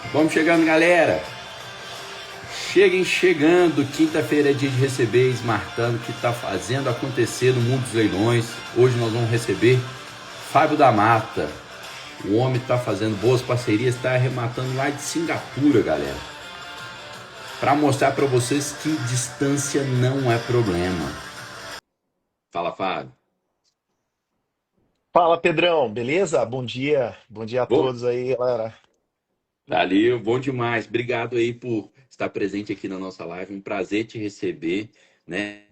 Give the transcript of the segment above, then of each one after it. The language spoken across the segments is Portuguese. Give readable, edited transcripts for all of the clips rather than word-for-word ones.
Vamos chegando, galera. Cheguem chegando. Quinta-feira é dia de receber Smartano, que está fazendo acontecer no mundo dos leilões. Hoje nós vamos receber Fábio da Mata. O homem está fazendo boas parcerias, está arrematando lá de Singapura, galera. Para mostrar para vocês que distância não é problema. Fala, Fábio. Fala, Pedrão, beleza? Bom dia a Bom, todos aí, galera. valeu, bom demais. Obrigado aí por estar presente aqui na nossa live. Um prazer te receber, né?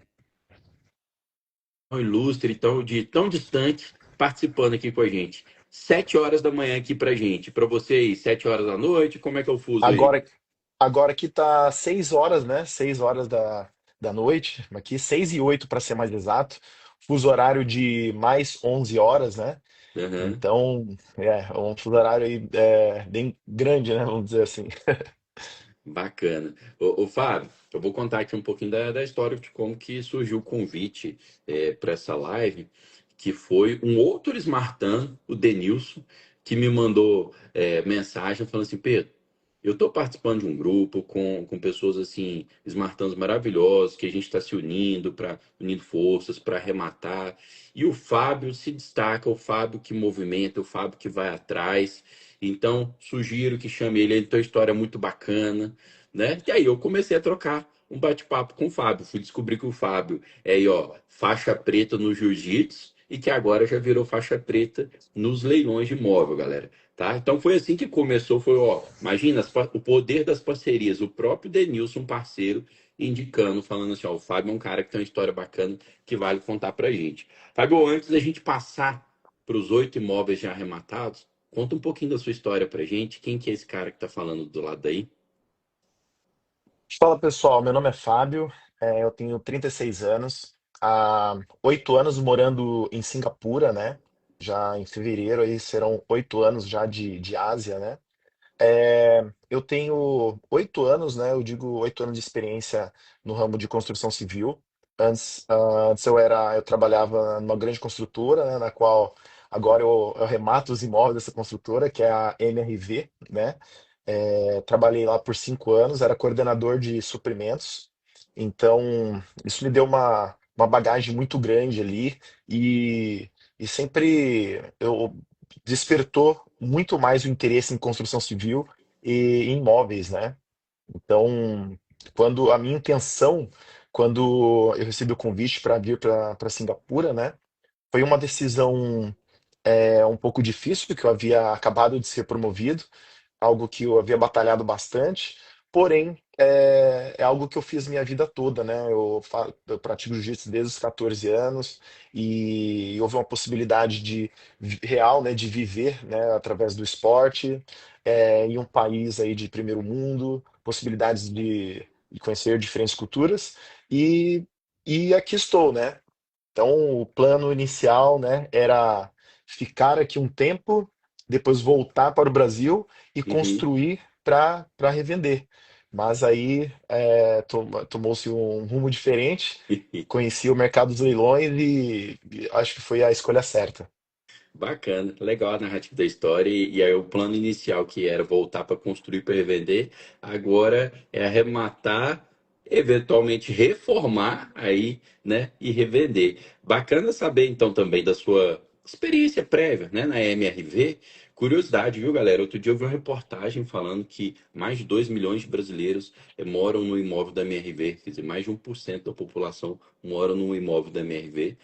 Tão ilustre, tão distante, participando aqui com a gente. 7 horas da manhã aqui pra gente. Pra vocês, 7 horas da noite, como é que é o fuso aí? Agora, agora aqui tá 6 horas, né? 6 horas da noite, aqui 6:08 para ser mais exato. Fuso horário de mais 11 horas, né? Aham, Então, é um fuso horário aí bem grande, né? Vamos dizer assim. bacana. Ô, Fábio, eu vou contar aqui um pouquinho da história de como que surgiu o convite para essa live, que foi um outro esmartano, o Denilson, que me mandou mensagem falando assim, Pedro, eu estou participando de um grupo com pessoas assim, esmartanos maravilhosos, que a gente está se unindo, unindo forças para arrematar. E o Fábio se destaca, o Fábio que movimenta, o Fábio que vai atrás. Então, sugiro que chame ele tem uma história muito bacana, né? E aí eu comecei a trocar um bate-papo com o Fábio. Fui descobrir que o Fábio é aí, ó, faixa preta no jiu-jitsu e que agora já virou faixa preta nos leilões de imóvel, galera. Tá? Então foi assim que começou, foi, ó, imagina o poder das parcerias, o próprio Denilson, parceiro, indicando, falando assim, ó, o Fábio é um cara que tem uma história bacana que vale contar pra gente. Fábio, antes da gente passar para os 8 imóveis já arrematados, conta um pouquinho da sua história pra gente, quem que é esse cara que tá falando do lado daí? Fala, pessoal, meu nome é Fábio, eu tenho 36 anos, há 8 anos morando em Singapura, né? Já em fevereiro aí serão 8 anos já de Ásia, né? Eu tenho 8 anos, né? Eu digo 8 anos de experiência no ramo de construção civil. Antes eu trabalhava numa grande construtora, né, na qual agora eu remato os imóveis dessa construtora, que é a MRV, né? Trabalhei lá por 5 anos, era coordenador de suprimentos. Então, isso me deu uma bagagem muito grande ali e sempre eu despertou muito mais o interesse em construção civil e em imóveis, né? Então, quando a minha intenção, quando eu recebi o convite para vir para Singapura, né, foi uma decisão um pouco difícil, porque eu havia acabado de ser promovido, algo que eu havia batalhado bastante, porém é algo que eu fiz minha vida toda, né? Eu pratico jiu-jitsu desde os 14 anos e houve uma possibilidade real, né, de viver, né, através do esporte em um país aí de primeiro mundo, possibilidades de conhecer diferentes culturas e, e aqui estou, né? Então, o plano inicial, né, era ficar aqui um tempo, depois voltar para o Brasil e Uhum. construir para revender. Mas aí tomou-se um rumo diferente, conheci o mercado dos leilões e acho que foi a escolha certa. Bacana, legal a narrativa da história. E aí o plano inicial que era voltar para construir para revender, agora é arrematar, eventualmente reformar aí, né, e revender. Bacana saber então também da sua experiência prévia, né, na MRV. Curiosidade, viu, galera? Outro dia eu vi uma reportagem falando que mais de 2 milhões de brasileiros moram no imóvel da MRV, quer dizer, mais de 1% da população mora no imóvel da MRV.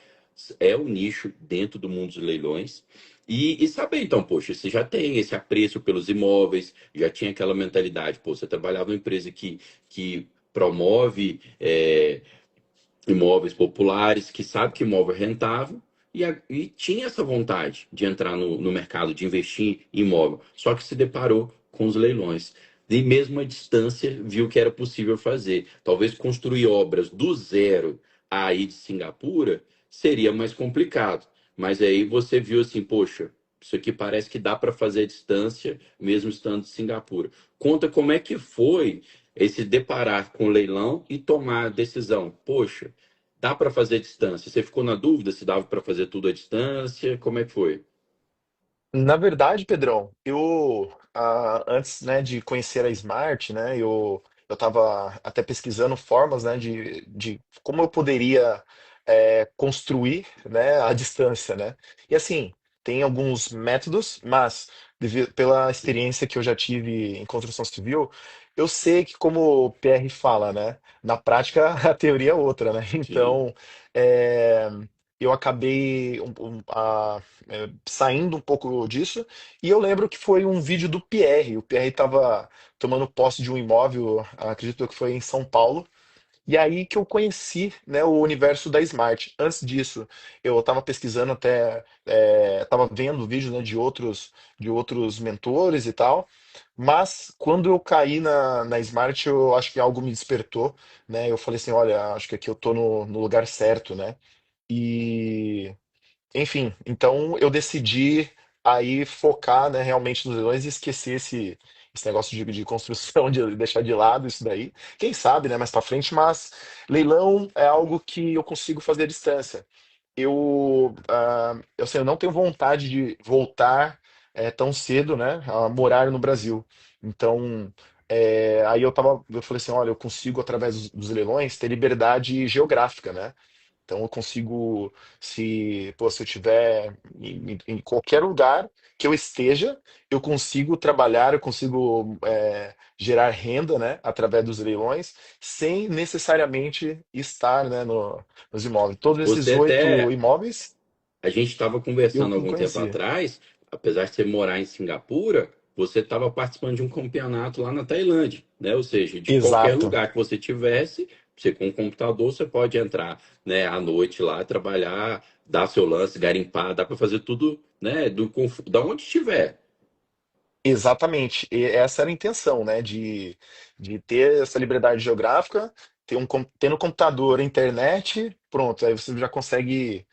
É o nicho dentro do mundo dos leilões. E saber, então, poxa, você já tem esse apreço pelos imóveis, já tinha aquela mentalidade, pô, você trabalhava numa empresa que promove imóveis populares, que sabe que imóvel é rentável, e tinha essa vontade de entrar no mercado, de investir em imóvel, só que se deparou com os leilões. E mesmo à distância, viu que era possível fazer. Talvez construir obras do zero aí de Singapura seria mais complicado. Mas aí você viu assim, poxa, isso aqui parece que dá para fazer à distância, mesmo estando em Singapura. Conta como é que foi esse deparar com o leilão e tomar a decisão. Poxa, dá para fazer à distância? Você ficou na dúvida se dava para fazer tudo à distância? Como é que foi? Na verdade, Pedrão, antes, né, de conhecer a Smart, né, eu estava até pesquisando formas, né, de como eu poderia construir, né, à distância, né? E assim, tem alguns métodos, mas pela experiência que eu já tive em construção civil, eu sei que, como o PR fala, né, na prática a teoria é outra, né? Sim. Então, é, eu acabei saindo um pouco disso. E eu lembro que foi um vídeo do Pierre. O Pierre estava tomando posse de um imóvel, acredito que foi em São Paulo. E aí que eu conheci, né, o universo da Smart. Antes disso, eu estava pesquisando até, estava vendo vídeos, né, de outros mentores e tal. Mas quando eu caí na Smart, eu acho que algo me despertou, né? Eu falei assim, olha, acho que aqui eu tô no lugar certo, né? E enfim, então eu decidi aí focar, né, realmente nos leilões e esquecer esse negócio de construção, de deixar de lado isso daí. Quem sabe, né, mais pra frente, mas leilão é algo que eu consigo fazer à distância. Eu sei, eu não tenho vontade de voltar tão cedo, né, a morar no Brasil. Então, aí eu falei assim, olha, eu consigo através dos leilões ter liberdade geográfica, né? Então eu consigo, se eu tiver em qualquer lugar que eu esteja, eu consigo trabalhar, eu consigo gerar renda, né, através dos leilões, sem necessariamente estar, né, nos imóveis. Todos esses Você 8 até imóveis A gente estava eu conversando algum tempo conheci. atrás, apesar de você morar em Singapura, você estava participando de um campeonato lá na Tailândia, né? Ou seja, de qualquer Exato. lugar que você tivesse, você com o computador, você pode entrar, né, à noite lá, trabalhar, dar seu lance, garimpar, dá para fazer tudo, né, da onde estiver. Exatamente. E essa era a intenção, né? De ter essa liberdade geográfica, ter no computador, internet, pronto, aí você já consegue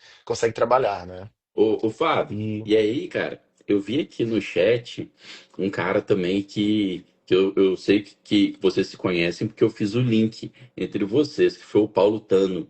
trabalhar, né? Ô, Fábio, E e aí, cara, eu vi aqui no chat um cara também que eu sei que vocês se conhecem porque eu fiz o link entre vocês, que foi o Paulo Tano.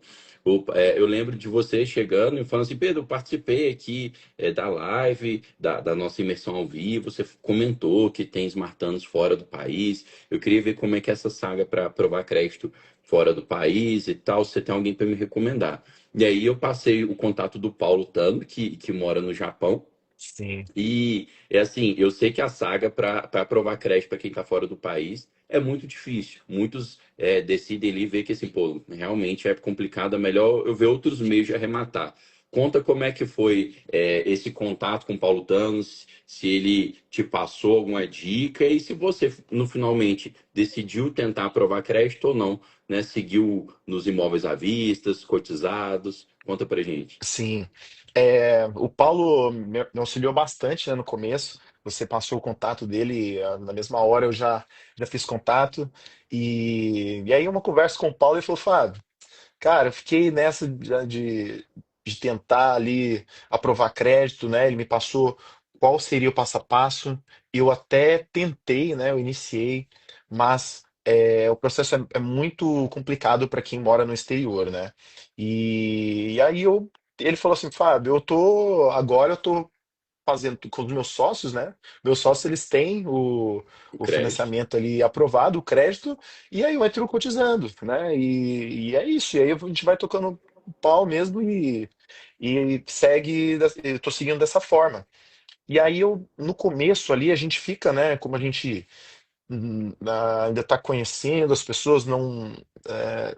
Eu lembro de você chegando e falando assim, Pedro, eu participei aqui da live, da nossa imersão ao vivo, você comentou que tem Smartanos fora do país, eu queria ver como é que é essa saga para provar crédito fora do país e tal, se você tem alguém para me recomendar. E aí eu passei o contato do Paulo Tano, que mora no Japão. sim. E é assim, eu sei que a saga para aprovar crédito para quem está fora do país é muito difícil. Muitos decidem ali ver que assim, pô, realmente é complicado, é melhor eu ver outros meios de arrematar. Conta como é que foi esse contato com o Paulo Thanos, se ele te passou alguma dica e se você no finalmente decidiu tentar aprovar crédito ou não, né? Seguiu nos imóveis à vista, cotizados. Conta pra gente. Sim. O Paulo me auxiliou bastante, né, no começo. Você passou o contato dele, na mesma hora eu já fiz contato. E aí, uma conversa com o Paulo, ele falou: Fábio, cara, eu fiquei nessa de tentar ali aprovar crédito, né? Ele me passou qual seria o passo a passo. Eu até tentei, né? Eu iniciei, mas o processo é muito complicado para quem mora no exterior, né? E aí ele falou assim, Fábio, agora eu tô fazendo com os meus sócios, né? Meus sócios, eles têm O o crédito. financiamento ali aprovado, o crédito, e aí eu entro cotizando, né? E é isso, e aí a gente vai tocando o pau mesmo e eu tô seguindo dessa forma. E aí no começo ali, a gente fica, né? Como a gente ainda tá conhecendo as pessoas, não. é,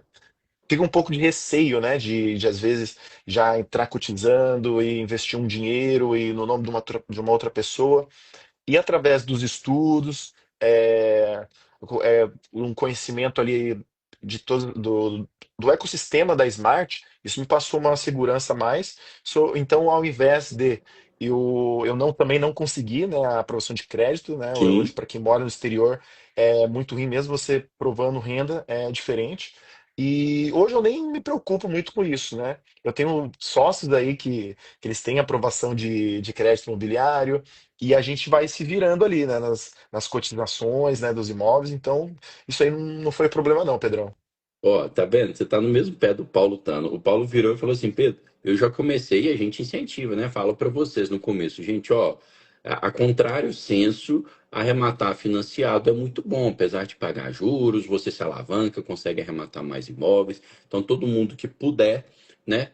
Fica um pouco de receio, né? De às vezes já entrar cotizando e investir um dinheiro e no nome de uma outra pessoa. E através dos estudos, um conhecimento ali de todo do ecossistema da Smart, isso me passou uma segurança a mais. Então, ao invés de eu não, também não consegui, né, a aprovação de crédito, né? Hoje, Sim. para quem mora no exterior, é muito ruim mesmo você provando renda, é diferente. E hoje eu nem me preocupo muito com isso, né? Eu tenho sócios aí que eles têm aprovação de crédito imobiliário, e a gente vai se virando ali, né, nas cotizações, né, dos imóveis. Então, isso aí não foi problema não, Pedrão. Ó, tá vendo? Você tá no mesmo pé do Paulo Tano. O Paulo virou e falou assim, Pedro, eu já comecei e a gente incentiva, né? Fala pra vocês no começo, gente, ó, a contrário senso, arrematar financiado é muito bom, apesar de pagar juros, você se alavanca, consegue arrematar mais imóveis. Então, todo mundo que puder, né,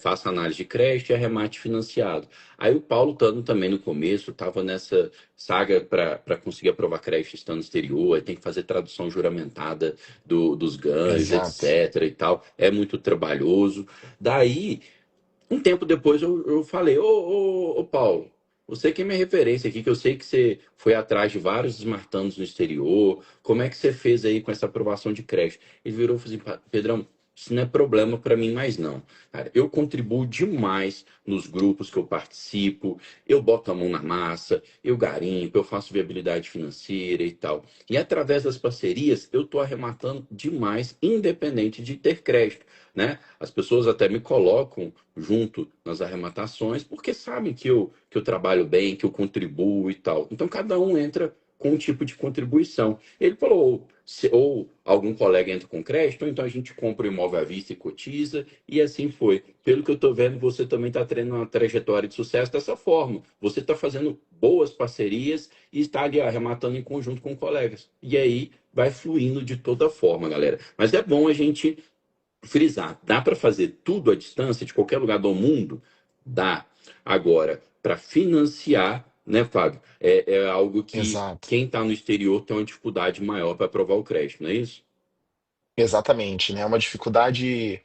faça análise de crédito e arremate financiado. Aí o Paulo estando também no começo, estava nessa saga para conseguir aprovar crédito estando no exterior, aí tem que fazer tradução juramentada dos ganhos, Exato. etc. e tal. É muito trabalhoso. Daí um tempo depois eu falei, ô Paulo, você que é minha referência aqui, que eu sei que você foi atrás de vários smartanos no exterior, como é que você fez aí com essa aprovação de crédito? Ele virou e falou assim, Pedrão, isso não é problema para mim mais não. Cara, eu contribuo demais nos grupos que eu participo, eu boto a mão na massa, eu garimpo, eu faço viabilidade financeira e tal. E através das parcerias, eu estou arrematando demais, independente de ter crédito, né? As pessoas até me colocam junto nas arrematações, porque sabem que eu trabalho bem, que eu contribuo e tal. Então, cada um entra com um tipo de contribuição. Ele falou, ou algum colega entra com crédito, ou então a gente compra o imóvel à vista e cotiza, e assim foi. Pelo que eu estou vendo, você também está tendo uma trajetória de sucesso dessa forma. Você está fazendo boas parcerias e está ali arrematando em conjunto com colegas. E aí vai fluindo de toda forma, galera. Mas é bom a gente frisar, dá para fazer tudo à distância de qualquer lugar do mundo? Dá. Agora, para financiar, né, Fábio, é algo que Exato. quem está no exterior tem uma dificuldade maior para aprovar o crédito, não é isso? Exatamente, né? É uma dificuldade,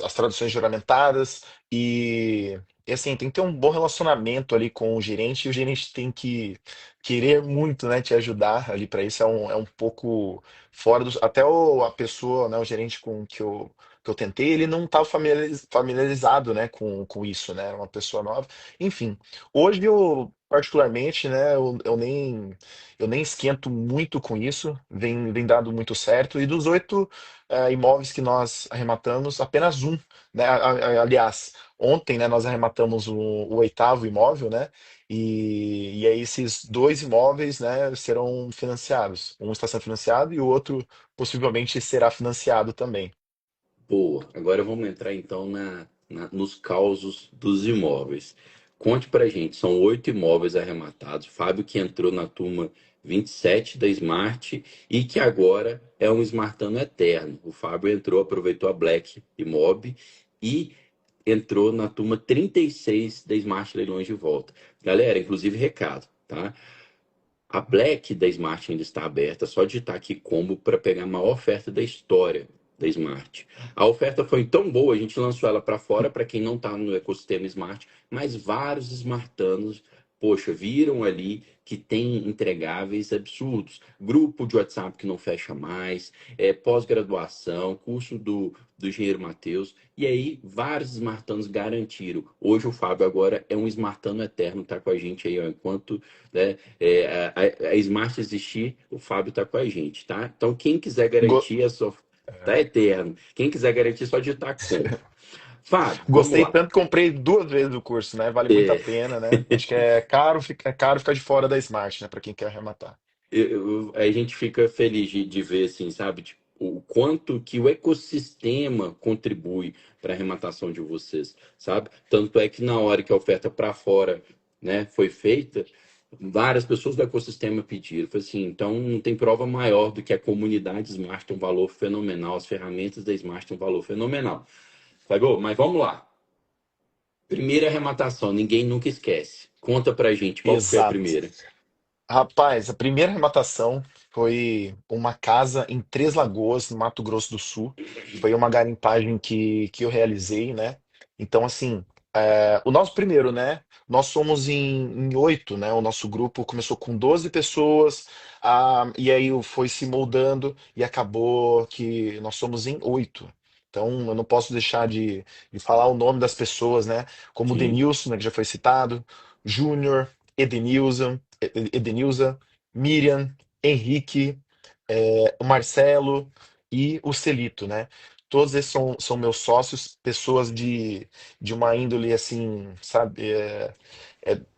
as traduções juramentadas e assim, tem que ter um bom relacionamento ali com o gerente e o gerente tem que querer muito, né, te ajudar ali para isso, é um pouco fora do... Até a pessoa, né, o gerente com que eu tentei, ele não estava familiarizado, né, com isso, né? Era uma pessoa nova. Enfim, hoje eu, particularmente, né, eu nem esquento muito com isso, vem dado muito certo. E dos 8 imóveis que nós arrematamos, apenas um, né? Aliás, ontem, né, nós arrematamos o oitavo imóvel, né? E aí esses dois imóveis, né, serão financiados. Um está sendo financiado e o outro possivelmente será financiado também. Boa. Agora vamos entrar então nos causos dos imóveis. Conte pra gente, são 8 imóveis arrematados. Fábio que entrou na turma 27 da Smart e que agora é um Smartano eterno. O Fábio entrou, aproveitou a Black Imob e entrou na turma 36 da Smart Leilões de Volta. Galera, inclusive recado, tá? A Black da Smart ainda está aberta, só digitar aqui combo para pegar a maior oferta da história da Smart. A oferta foi tão boa, a gente lançou ela para fora, para quem não está no ecossistema Smart, mas vários smartanos, poxa, viram ali que tem entregáveis absurdos. Grupo de WhatsApp que não fecha mais, pós-graduação, curso do engenheiro Matheus, e aí vários smartanos garantiram. Hoje o Fábio agora é um smartano eterno, tá com a gente aí, ó, enquanto, né, a Smart existir, o Fábio está com a gente, tá? Então, quem quiser Go- garantir, tá eterno. Quem quiser garantir, só digitar compra. Fábio, vamos Gostei lá. tanto que comprei 2 vezes o curso, né? Vale muito a É, pena, né? Acho que é caro ficar de fora da Smart, né? Para quem quer arrematar. a gente fica feliz de ver, assim, sabe, tipo, o quanto que o ecossistema contribui para a arrematação de vocês, sabe? Tanto é que na hora que a oferta para fora, né, foi feita, várias pessoas do ecossistema pediram. Foi assim, então não tem prova maior do que a comunidade Smart tem um valor fenomenal, as ferramentas da Smart têm um valor fenomenal. Sabe, ô, mas vamos lá. Primeira arrematação, ninguém nunca esquece. Conta pra gente, qual que foi a Exato. primeira? Rapaz, a primeira arrematação foi uma casa em Três Lagoas, no Mato Grosso do Sul. Foi uma garimpagem que eu realizei, né? Então, assim, o nosso primeiro, né? Nós somos em 8, né? O nosso grupo começou com 12 pessoas, e aí foi se moldando e acabou que nós somos em 8. Então, eu não posso deixar de falar o nome das pessoas, né? Como o Sim. Denilson, né, que já foi citado, Júnior, Edenilza, Miriam, Henrique, o Marcelo e o Celito, né? Todos esses são meus sócios, pessoas de uma índole assim, sabe,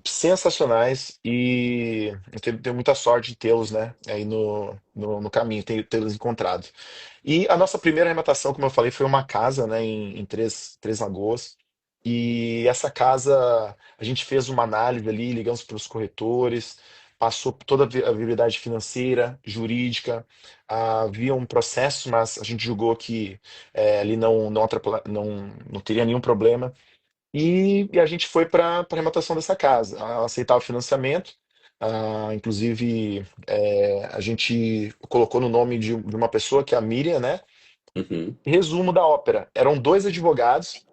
sensacionais e eu tenho muita sorte de tê-los, né, aí no caminho, tê-los encontrado. E a nossa primeira arrematação, como eu falei, foi uma casa, né, em Três Lagoas. E essa casa, a gente fez uma análise ali, ligamos para os corretores, passou por toda a viabilidade financeira, jurídica, havia um processo, mas a gente julgou que ali não teria nenhum problema. E a gente foi para a arrematação dessa casa. Ela aceitava financiamento, inclusive a gente colocou no nome de uma pessoa, que é a Miriam, né? Uhum. Resumo da ópera: eram dois advogados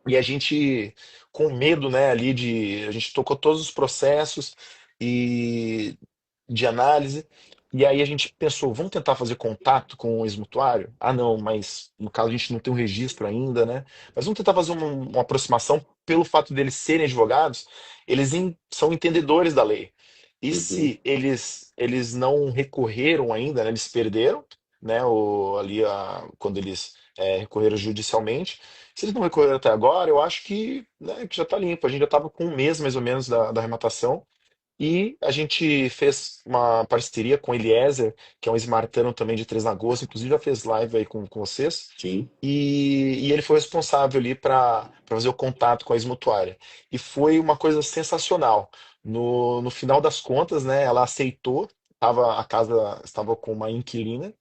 e a gente, com medo, né, ali a gente tocou todos os processos e de análise. E aí a gente pensou, vamos tentar fazer contato com o ex-mutuário? Ah, não, mas no caso a gente não tem um registro ainda, né? Mas vamos tentar fazer uma aproximação pelo fato deles serem advogados, são entendedores da lei. E Uhum. se eles não recorreram ainda, né, eles perderam, né, quando eles recorreram judicialmente. Se eles não recorreram até agora, eu acho que, né, que já está limpo. A gente já estava com um mês mais ou menos da arrematação. E a gente fez uma parceria com o Eliezer, que é um esmartano também de Três Lagoas, inclusive já fez live aí com vocês. Sim. E ele foi responsável ali para fazer o contato com a ex-mutuária. E foi uma coisa sensacional. No final das contas, né, ela aceitou, a casa estava com uma inquilina,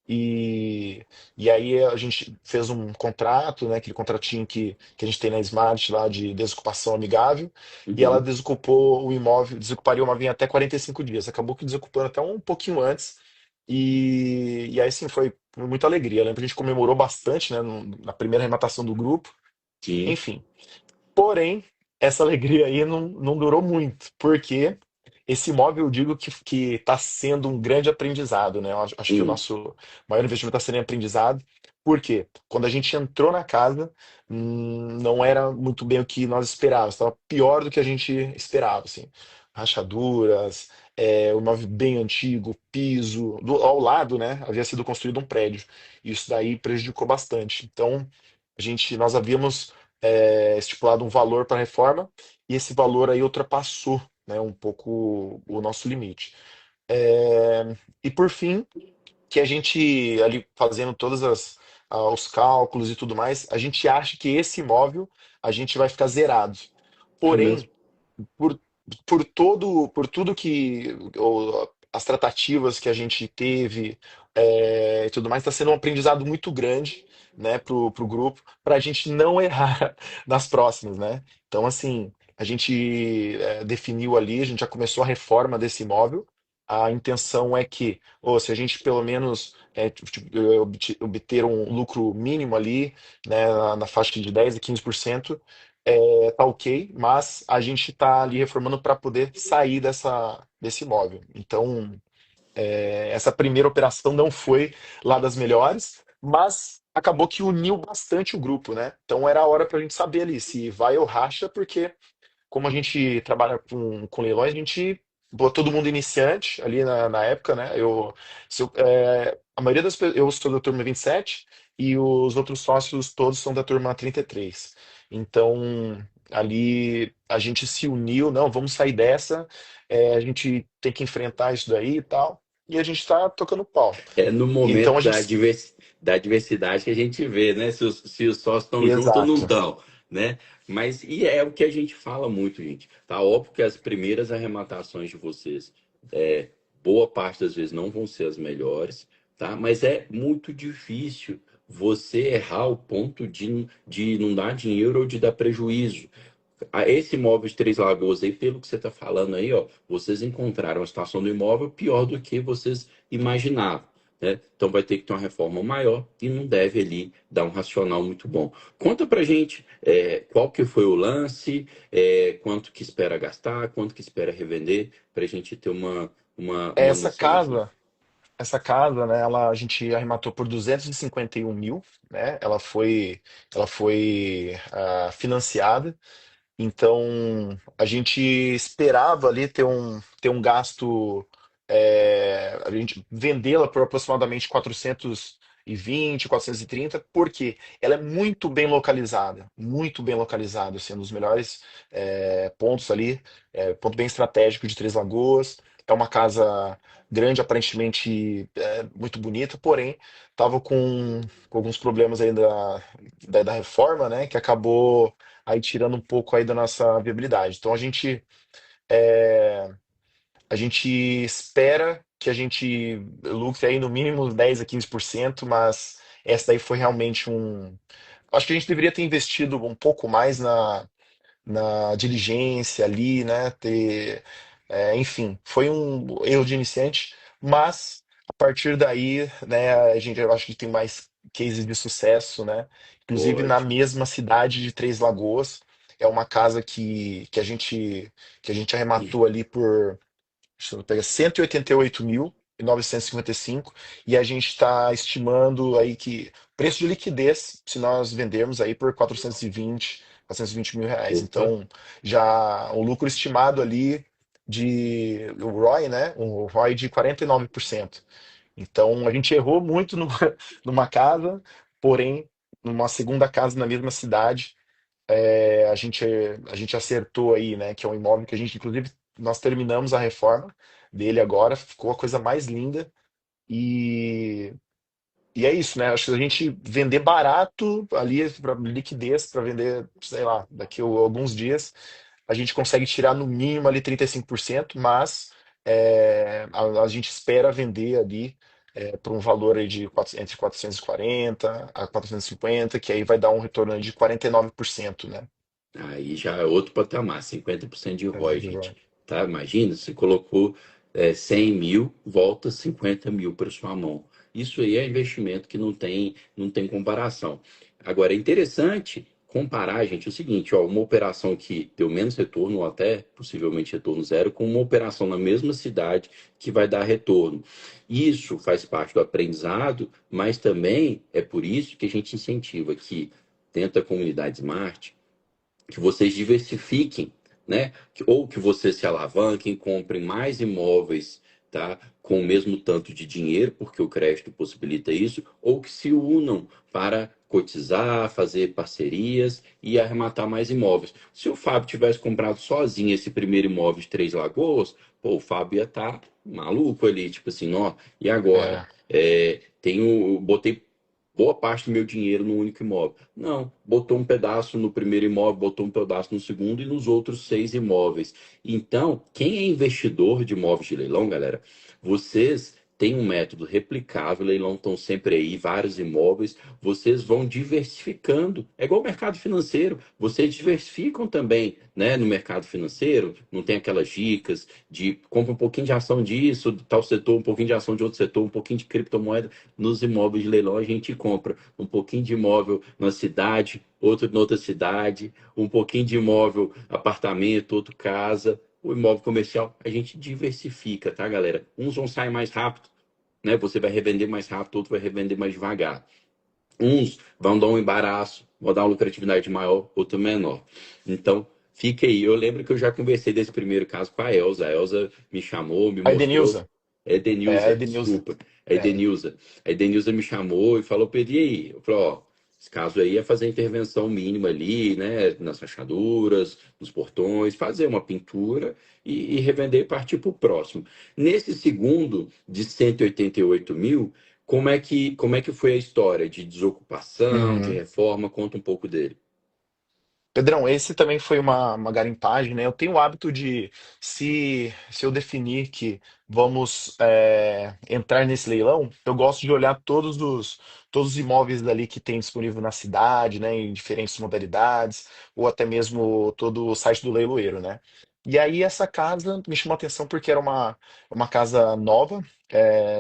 e, e aí a gente fez um contrato, né, aquele contratinho que a gente tem na Smart lá de desocupação amigável, e ela Uhum. desocupou o imóvel, desocuparia o imóvel em até 45 dias. Acabou que desocupando até um pouquinho antes. E aí sim, foi muita alegria. Eu lembro que a gente comemorou bastante, né, na primeira arrematação do grupo. Sim. Enfim. Porém, essa alegria aí não durou muito, porque esse imóvel, eu digo que está sendo um grande aprendizado, né? Eu acho que o Hum. nosso maior investimento está sendo em aprendizado. Por quê? Quando a gente entrou na casa, não era muito bem o que nós esperávamos, estava pior do que a gente esperava, assim. Rachaduras, o imóvel bem antigo, piso, ao lado, né? Havia sido construído um prédio. Isso daí prejudicou bastante. Então, nós havíamos estipulado um valor para a reforma e esse valor aí ultrapassou, né, um pouco o nosso limite. E por fim, que a gente ali fazendo os cálculos e tudo mais, a gente acha que esse imóvel a gente vai ficar zerado. É mesmo. Porém, por, por tudo as tratativas que a gente teve e tudo mais, está sendo um aprendizado muito grande, né, pro grupo, para a gente não errar nas próximas, né? Então, assim, a gente definiu ali, a gente já começou a reforma desse imóvel. A intenção é que, ou se a gente pelo menos obter um lucro mínimo ali, né, na faixa de 10 a 15%, tá ok, mas a gente tá ali reformando para poder sair desse imóvel. Então, essa primeira operação não foi lá das melhores, mas acabou que uniu bastante o grupo, né? Então era a hora para a gente saber ali se vai ou racha, porque como a gente trabalha com leilões, a gente botou todo mundo iniciante ali na época, né? A maioria eu sou da turma 27 e os outros sócios todos são da turma 33. Então, ali a gente se uniu, não, vamos sair dessa, a gente tem que enfrentar isso daí e tal. E a gente está tocando pau. É no E então momento a gente. da diversidade que a gente vê, né? Se os sócios estão juntos ou não Exato. estão, né? Mas e é o que a gente fala muito, gente. Tá óbvio que as primeiras arrematações de vocês, boa parte das vezes não vão ser as melhores, tá? Mas é muito difícil você errar ao ponto de não dar dinheiro ou de dar prejuízo. Esse imóvel de Três Lagoas aí, pelo que você está falando aí, ó, vocês encontraram a situação do imóvel pior do que vocês imaginavam, né? Então vai ter que ter uma reforma maior e não deve ali dar um racional muito bom. Conta pra gente qual que foi o lance, quanto que espera gastar, quanto que espera revender, pra gente ter uma Essa noção aqui. casa, essa casa, né, a gente arrematou por 251 mil, né? Ela foi financiada. Então, a gente esperava ali ter um gasto, a gente vendê-la por aproximadamente 420, 430, porque ela é muito bem localizada, sendo um dos melhores pontos ali, ponto bem estratégico de Três Lagoas. É uma casa grande, aparentemente muito bonita, porém estava com alguns problemas aí da reforma, né? Que acabou aí tirando um pouco aí da nossa viabilidade. Então a gente espera que a gente lucre aí no mínimo 10 a 15%, mas essa daí foi realmente um. Acho que a gente deveria ter investido um pouco mais na diligência ali, né? Enfim, foi um erro de iniciante, mas a partir daí, né, a gente eu acho que tem mais cases de sucesso, né? Inclusive na Ótimo. mesma cidade de Três Lagoas, é uma casa que a gente arrematou ali por deixa eu pegar 188.955 e a gente está estimando aí que preço de liquidez, se nós vendermos aí por 420 mil reais. Opa. Então, já o lucro estimado ali o ROI, né? Um ROI de 49%. Então, a gente errou muito numa casa, porém, numa segunda casa na mesma cidade, a gente acertou aí, né? Que é um imóvel que a gente, inclusive, nós terminamos a reforma dele agora, ficou a coisa mais linda. E, e é isso, né? Acho que se a gente vender barato ali, para liquidez, para vender, sei lá, daqui a alguns dias, a gente consegue tirar no mínimo ali 35%, mas a gente espera vender ali por um valor aí entre 440 a 450, que aí vai dar um retorno aí de 49%, né? Aí já é outro patamar, 50% de ROI, De gente. ROI. Tá? Imagina, você colocou 100 mil, volta 50 mil para sua mão. Isso aí é investimento que não tem comparação. Agora, é interessante comparar, gente, o seguinte, ó, uma operação que deu menos retorno, ou até possivelmente retorno zero, com uma operação na mesma cidade que vai dar retorno. Isso faz parte do aprendizado, mas também é por isso que a gente incentiva que dentro da comunidade Smart, que vocês diversifiquem, né? Ou que vocês se alavanquem, comprem mais imóveis, tá? Com o mesmo tanto de dinheiro, porque o crédito possibilita isso, ou que se unam para cotizar, fazer parcerias e arrematar mais imóveis. Se o Fábio tivesse comprado sozinho esse primeiro imóvel de Três Lagoas, pô, o Fábio ia estar maluco ali, tipo assim, ó, e agora? É, Botei boa parte do meu dinheiro no único imóvel. Não, botou um pedaço no primeiro imóvel, botou um pedaço no segundo e nos outros 6 imóveis. Então, quem é investidor de imóveis de leilão, galera, vocês têm um método replicável, leilão estão sempre aí, vários imóveis, vocês vão diversificando. É igual o mercado financeiro, vocês diversificam também, né, no mercado financeiro, não tem aquelas dicas de compra um pouquinho de ação disso, de tal setor, um pouquinho de ação de outro setor, um pouquinho de criptomoeda. Nos imóveis de leilão a gente compra um pouquinho de imóvel na cidade, outro em outra cidade, um pouquinho de imóvel, apartamento, outro casa. O imóvel comercial a gente diversifica, tá, galera? Uns vão sair mais rápido, né? Você vai revender mais rápido, outro vai revender mais devagar. Uns vão dar um embaraço, vão dar uma lucratividade maior, outro menor. Então, fica aí. Eu lembro que eu já conversei desse primeiro caso com a Elza. A Elza me chamou, me a mostrou. Edenilza. A Edenilza, Edenilza. desculpa. A É. Edenilza. A Edenilza me chamou e falou: Pedro, e aí? Eu falei: ó, esse caso aí é fazer a intervenção mínima ali, né? Nas fechaduras, nos portões, fazer uma pintura e revender e partir para o próximo. Nesse segundo, de 188 mil, como é que foi a história de desocupação, de Uhum. reforma? Conta um pouco dele. Pedrão, esse também foi uma garimpagem, né? Eu tenho o hábito de, se eu definir que vamos entrar nesse leilão, eu gosto de olhar todos os imóveis dali que tem disponível na cidade, né? Em diferentes modalidades, ou até mesmo todo o site do leiloeiro, né? E aí essa casa me chamou a atenção porque era uma casa nova,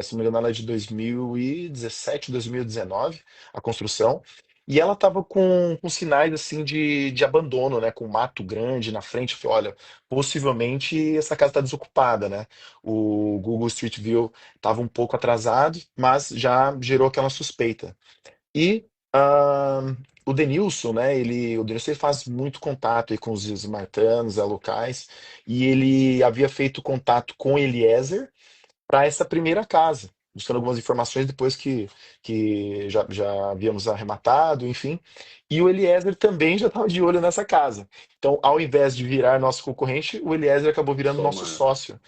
se não me engano ela é de 2017, 2019, a construção. E ela tava com sinais assim de abandono, né? Com mato grande na frente. Eu falei, olha, possivelmente essa casa está desocupada, né? O Google Street View estava um pouco atrasado, mas já gerou aquela suspeita. E o Denilson, né? O Denilson ele faz muito contato aí com os esmartanos, locais, e ele havia feito contato com o Eliezer para essa primeira casa, buscando algumas informações depois que já havíamos arrematado, enfim. E o Eliezer também já estava de olho nessa casa. Então, ao invés de virar nosso concorrente, o Eliezer acabou virando nosso Somado. sócio.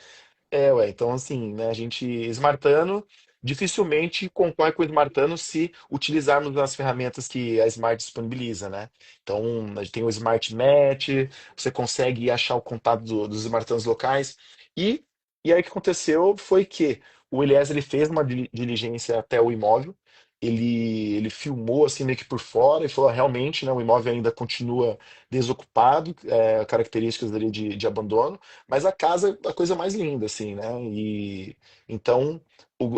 Ué, então assim, né, a gente, Smartano, dificilmente concorre com o Smartano se utilizarmos as ferramentas que a Smart disponibiliza, né? Então, a gente tem o Smart Match, você consegue achar o contato dos Smartanos locais, e, e aí o que aconteceu foi que o Eliezer ele fez uma diligência até o imóvel, ele filmou assim meio que por fora e falou, "Ah, realmente, né, o imóvel ainda continua desocupado, características ali de abandono, mas a casa é a coisa mais linda, assim, né? E então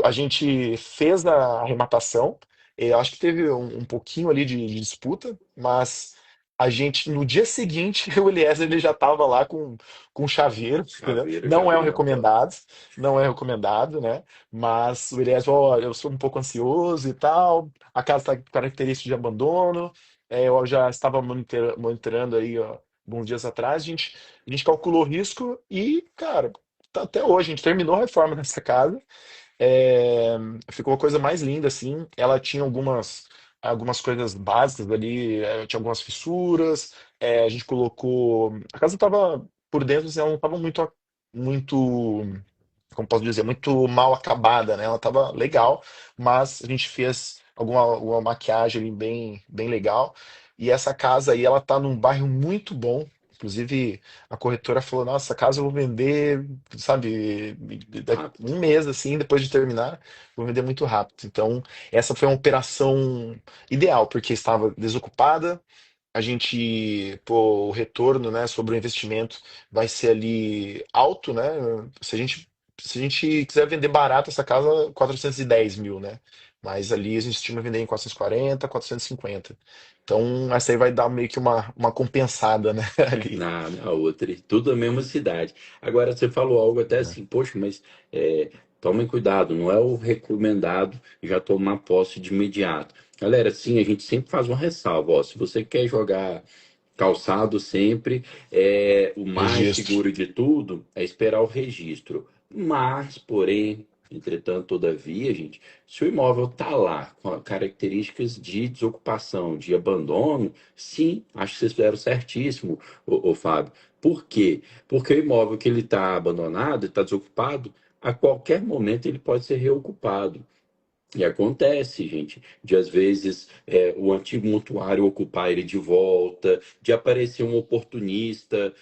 a gente fez a arrematação. Eu acho que teve um pouquinho ali de disputa, mas a gente no dia seguinte o Eliezer ele já estava lá com chaveiro, entendeu? Chaveiro já Não é o abrindo a porta. recomendado, não é recomendado, né? Mas o Eliezer falou, olha, eu sou um pouco ansioso e tal. A casa está com característica de abandono. Eu já estava monitorando aí, ó, alguns dias atrás. A gente calculou o risco e, cara, tá até hoje. A gente terminou a reforma dessa casa. É, ficou a coisa mais linda, assim. Ela tinha algumas coisas básicas ali, tinha algumas fissuras. A gente colocou. A casa estava por dentro, assim, ela não estava muito, como posso dizer, muito mal acabada, né? Ela estava legal, mas a gente fez alguma maquiagem ali bem legal. E essa casa aí, ela tá num bairro muito bom. Inclusive, a corretora falou: Nossa, essa casa eu vou vender, sabe, daqui Rápido. um mês assim, depois de terminar, vou vender muito rápido. Então, essa foi uma operação ideal, porque estava desocupada, a gente, pô, o retorno, né, sobre o investimento vai ser ali alto, né? Se a gente quiser vender barato essa casa, 410 mil, né? Mas ali a gente estima vender em 440, 450. Então, essa aí vai dar meio que uma compensada, né, ali. Na outra, e tudo na mesma cidade. Agora, você falou algo até Né? assim, poxa, mas tomem cuidado, não é o recomendado já tomar posse de imediato. Galera, sim, a gente sempre faz uma ressalva, ó, se você quer jogar calçado sempre, o mais Registro. seguro de tudo é esperar o registro. Mas, porém, entretanto, todavia, gente, se o imóvel está lá com características de desocupação, de abandono, sim, acho que vocês fizeram certíssimo, ô Fábio. Por quê? Porque o imóvel que ele está abandonado, está desocupado, a qualquer momento ele pode ser reocupado. E acontece, gente, de às vezes o antigo mutuário ocupar ele de volta, de aparecer um oportunista,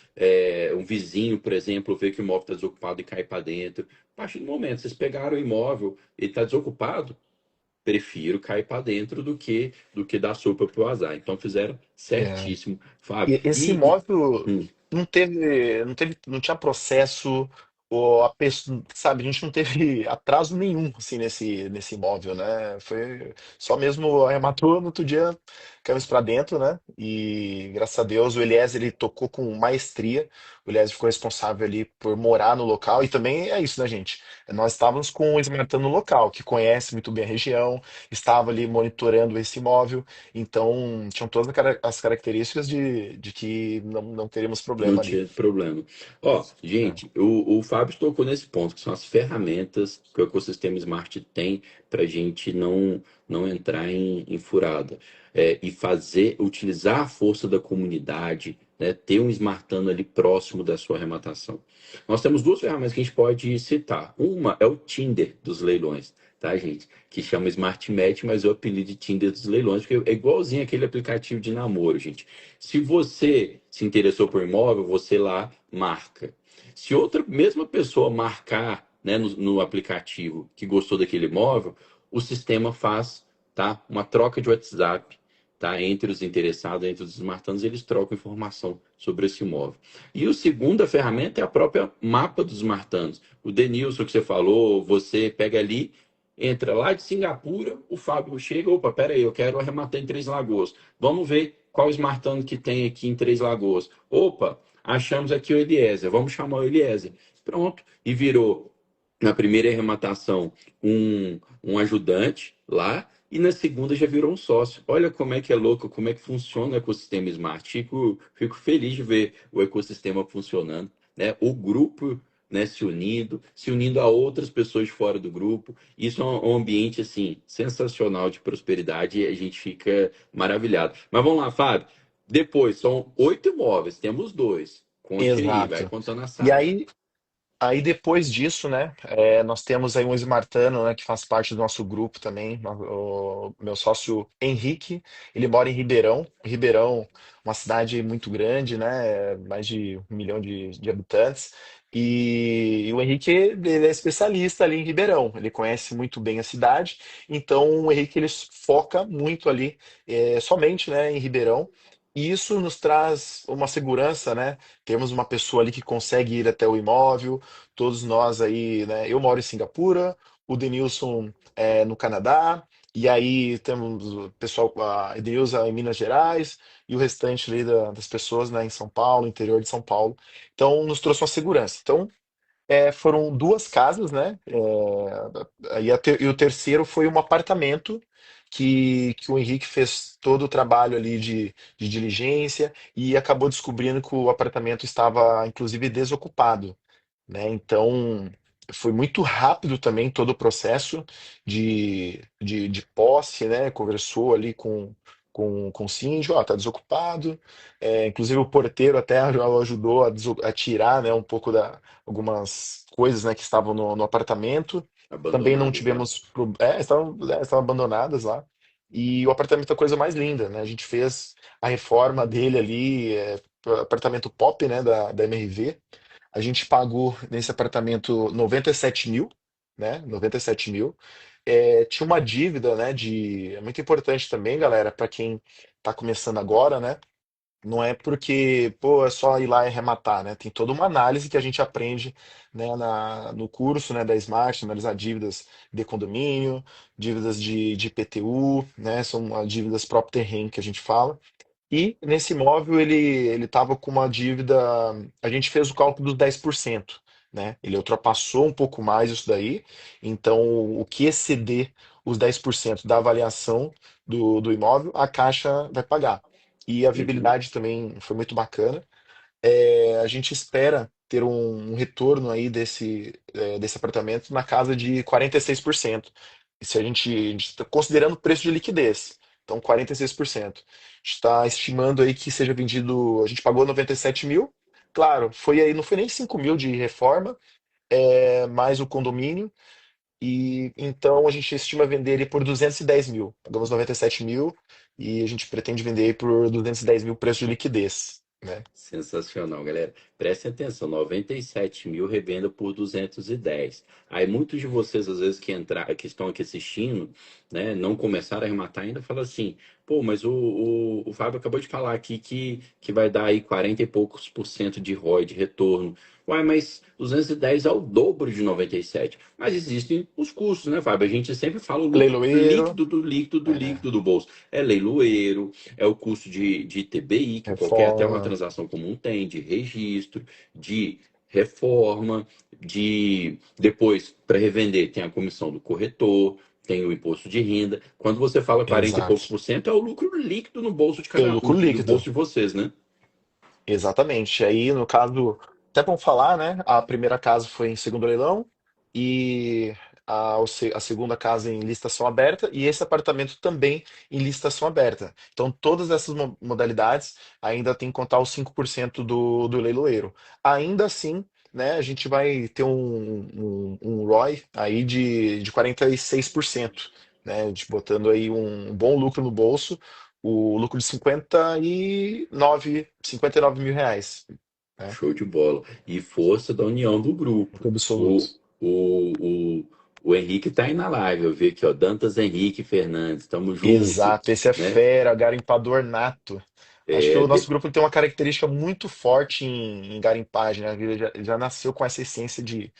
um vizinho, por exemplo, ver que o imóvel está desocupado e cair para dentro. A partir do momento que vocês pegaram o imóvel, ele está desocupado, prefiro cair para dentro do que dar sopa pro azar. Então fizeram É. certíssimo, Fábio. E esse imóvel não tinha processo, ou a pessoa, sabe, a gente não teve atraso nenhum assim nesse imóvel, né? Foi só mesmo arrematou no outro dia, caímos para dentro, né? E graças a Deus o Eliezer ele tocou com maestria. O Eliezer ficou responsável ali por morar no local e também é isso, né, gente? Nós estávamos com o Smartano no local, que conhece muito bem a região, estava ali monitorando esse imóvel. Então, tinham todas as características de que não teríamos Não problema ali. tinha problema. Ó, Né? gente, o Fábio tocou nesse ponto, que são as ferramentas que o ecossistema Smart tem para a gente não entrar em furada. E utilizar a força da comunidade, né, ter um Smartano ali próximo da sua arrematação. Nós temos duas ferramentas que a gente pode citar. Uma é o Tinder dos leilões, tá, gente? Que chama Smart Match, mas eu apelido de Tinder dos leilões, porque é igualzinho aquele aplicativo de namoro, gente. Se você se interessou por imóvel, você lá marca. Se outra mesma pessoa marcar, né, no aplicativo que gostou daquele imóvel, o sistema faz, tá, uma troca de WhatsApp, tá, entre os interessados, entre os smartanos, eles trocam informação sobre esse imóvel. E a segunda ferramenta é a própria mapa dos smartanos. O Denilson que você falou, você pega ali, entra lá de Singapura, o Fábio chega, opa, pera aí, eu quero arrematar em Três Lagoas. Vamos ver qual smartphone que tem aqui em Três Lagoas. Opa, achamos aqui o Eliezer, vamos chamar o Eliezer. Pronto, e virou na primeira arrematação um ajudante lá, e na segunda já virou um sócio. Olha como é que é louco, como é que funciona o ecossistema Smart. Fico feliz de ver o ecossistema funcionando, né? O grupo, né, se unindo a outras pessoas de fora do grupo. Isso é um ambiente assim sensacional de prosperidade e a gente fica maravilhado. Mas vamos lá, Fábio. Depois, são 8 imóveis, temos dois. Conte aí, vai Exato. contando a E saga. aí, Aí depois disso, né, nós temos aí um esmartano, né, que faz parte do nosso grupo também, o meu sócio Henrique, ele mora em Ribeirão, Ribeirão, uma cidade muito grande, né, mais de 1 milhão de habitantes, e o Henrique, ele é especialista ali em Ribeirão, ele conhece muito bem a cidade, então o Henrique, ele foca muito ali, somente, né, em Ribeirão, e isso nos traz uma segurança, né, temos uma pessoa ali que consegue ir até o imóvel, todos nós aí, né? Eu moro em Singapura, o Denilson no Canadá, e aí temos o pessoal, a Edenilza em Minas Gerais, e o restante ali das pessoas, né, em São Paulo, interior de São Paulo. Então, nos trouxe uma segurança. Então, foram duas casas, né? E o terceiro foi um apartamento que o Henrique fez todo o trabalho ali de diligência e acabou descobrindo que o apartamento estava, inclusive, desocupado, né? Então, foi muito rápido também todo o processo de posse, né? Conversou ali com o síndico, ó, tá desocupado. Inclusive o porteiro até ajudou a tirar, né, um pouco algumas coisas, né, que estavam no apartamento. Também não Abandonadas lá. tivemos, estavam abandonadas lá. E o apartamento é a coisa mais linda, né? A gente fez a reforma dele ali, apartamento pop, né, da MRV. A gente pagou nesse apartamento 97 mil, né? 97 mil. Tinha uma dívida, né? É muito importante também, galera, para quem está começando agora, né? Não é porque, pô, é só ir lá e arrematar, né? Tem toda uma análise que a gente aprende, né, no curso, né, da Smart, analisar dívidas de condomínio, dívidas de IPTU, né? São as dívidas próprio terreno que a gente fala. E nesse imóvel ele estava com uma dívida. A gente fez o cálculo dos 10%, né? Ele ultrapassou um pouco mais isso daí. Então, o que exceder os 10% da avaliação do imóvel, a Caixa vai pagar. E a Uhum. viabilidade também foi muito bacana. A gente espera ter um retorno aí desse apartamento na casa de 46%. E se a gente está considerando o preço de liquidez, então 46%. A gente está estimando aí que seja vendido. A gente pagou 97 mil. Claro, foi aí, não foi nem 5 mil de reforma, mais o condomínio. E então a gente estima vender ele por 210 mil. Pagamos 97 mil e a gente pretende vender ele por 210 mil preço de liquidez, né? Sensacional, galera. Prestem atenção, 97 mil revenda por 210. Aí muitos de vocês, às vezes, que estão aqui assistindo, né, não começaram a arrematar ainda, falam assim, pô, mas o Fábio acabou de falar aqui que vai dar aí 40 e poucos por cento de ROI, de retorno. Uai, mas 210 é o dobro de 97. Mas existem os custos, né, Fábio? A gente sempre fala o lucro Leiloeiro, líquido do líquido do é, líquido do bolso. É leiloeiro, é o custo de TBI, que qualquer até uma reforma, transação comum tem, de registro, de reforma, de depois para revender tem a comissão do corretor, tem o imposto de renda. Quando você fala 40 e poucos exato. por cento, é o lucro líquido no bolso de É o cada lucro do bolso líquido, de vocês, né? exatamente. Aí, no caso, até bom falar, né? A primeira casa foi em segundo leilão e a segunda casa em licitação aberta e esse apartamento também em licitação aberta. Então, todas essas modalidades ainda tem que contar os 5% do leiloeiro. Ainda assim, né, a gente vai ter um ROI aí de 46%, né? Botando aí um bom lucro no bolso, o lucro de 59 mil reais, né? Show de bola. E força da união do grupo. Lucro O, absoluto. o, o, o Henrique tá aí na live. Eu vi aqui, ó. Dantas Henrique Fernandes. Tamo junto, Exato, esse é né? fera, garimpador nato. Acho que É, o nosso grupo tem uma característica muito forte em garimpagem, né? Ele já nasceu com essa essência de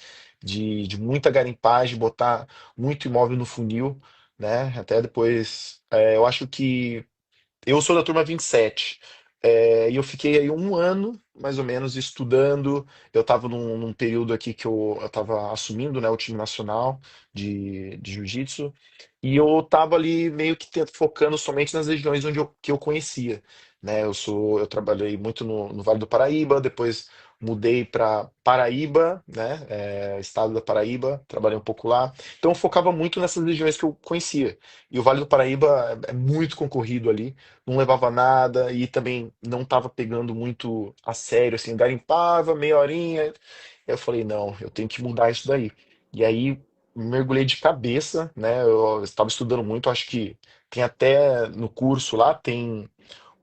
muita garimpagem, botar muito imóvel no funil, né? Até depois, eu acho que eu sou da turma 27. E eu fiquei aí um ano, mais ou menos, estudando. Eu estava num período aqui que eu estava assumindo, né, o time nacional de jiu-jitsu. E eu estava ali meio que focando somente nas regiões que eu conhecia. Né? Eu trabalhei muito no Vale do Paraíba, depois mudei para Paraíba, né, estado da Paraíba, trabalhei um pouco lá. Então eu focava muito nessas regiões que eu conhecia. E o Vale do Paraíba é muito concorrido ali, não levava nada e também não estava pegando muito a sério, assim, garimpava meia horinha. Eu falei, não, eu tenho que mudar isso daí. E aí mergulhei de cabeça, né? Eu estava estudando muito, acho que tem até no curso lá, tem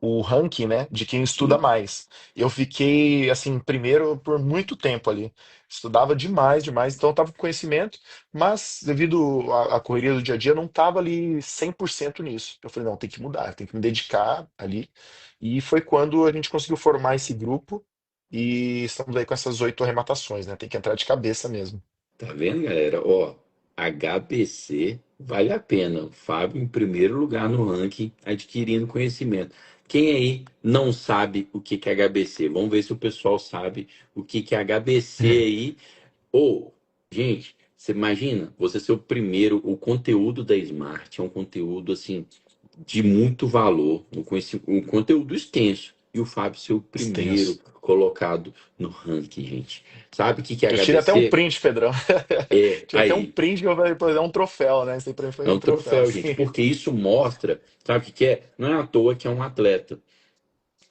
o ranking, né, de quem estuda Sim, mais. Eu fiquei, assim, primeiro por muito tempo ali. Estudava demais, demais, então eu tava com conhecimento, mas devido à correria do dia a dia, eu não tava ali 100% nisso. Eu falei, não, tem que mudar, tem que me dedicar ali. E foi quando a gente conseguiu formar esse grupo e estamos aí com essas 8 arrematações, né? Tem que entrar de cabeça mesmo. tá vendo, galera? Ó, HBC vale a pena. O Fábio em primeiro lugar no ranking, adquirindo conhecimento. Quem aí não sabe o que que é HBC? Vamos ver se o pessoal sabe o que que é HBC aí. Ou, gente, você imagina, você ser o primeiro, o conteúdo da Smart é um conteúdo assim de muito valor, um conteúdo extenso. E o Fábio ser o primeiro Extenso. colocado no ranking, gente. Sabe o que que é Eu tirei até um HBC? print, Pedrão. É, Tirei até um aí, print que eu falei, pô, é um troféu, né? Isso aí pra mim foi é um um troféu, troféu, assim. gente, porque isso mostra, sabe o que que é? Não é à toa que é um atleta.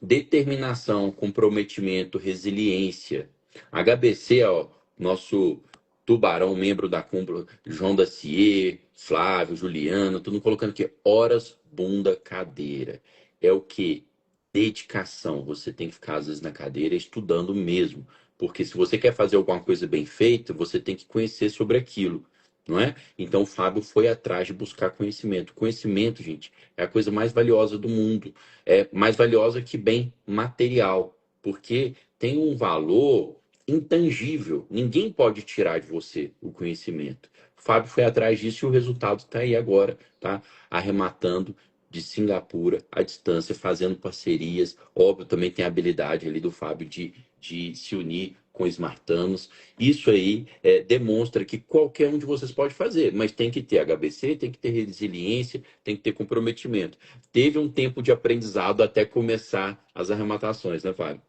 Determinação, comprometimento, resiliência. HBC, ó, nosso tubarão, membro da cúpula, João Dacier, Flávio, Juliano, tudo colocando aqui, horas, bunda, cadeira. É o que? Dedicação. Você tem que ficar, às vezes, na cadeira estudando mesmo. Porque se você quer fazer alguma coisa bem feita, você tem que conhecer sobre aquilo, não é? Então, o Fábio foi atrás de buscar conhecimento. Conhecimento, gente, é a coisa mais valiosa do mundo, é mais valiosa que bem material, porque tem um valor intangível. Ninguém pode tirar de você o conhecimento. O Fábio foi atrás disso e o resultado está aí agora, tá? Arrematando de Singapura à distância, fazendo parcerias. Óbvio, também tem a habilidade ali do Fábio de se unir com esmartanos. Isso aí demonstra que qualquer um de vocês pode fazer, mas tem que ter HBC, tem que ter resiliência, tem que ter comprometimento. Teve um tempo de aprendizado até começar as arrematações, né, Fábio?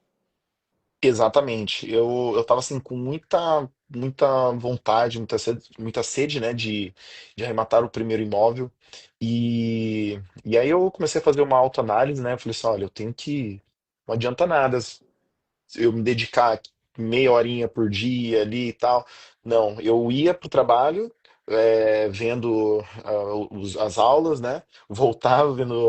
Exatamente. Eu tava assim com muita vontade, muita sede, né, de arrematar o primeiro imóvel. E aí eu comecei a fazer uma autoanálise, né? Falei assim, olha, eu tenho que. Não adianta nada eu me dedicar meia horinha por dia ali e tal. Não, eu ia pro trabalho, vendo as aulas, né? Voltava vendo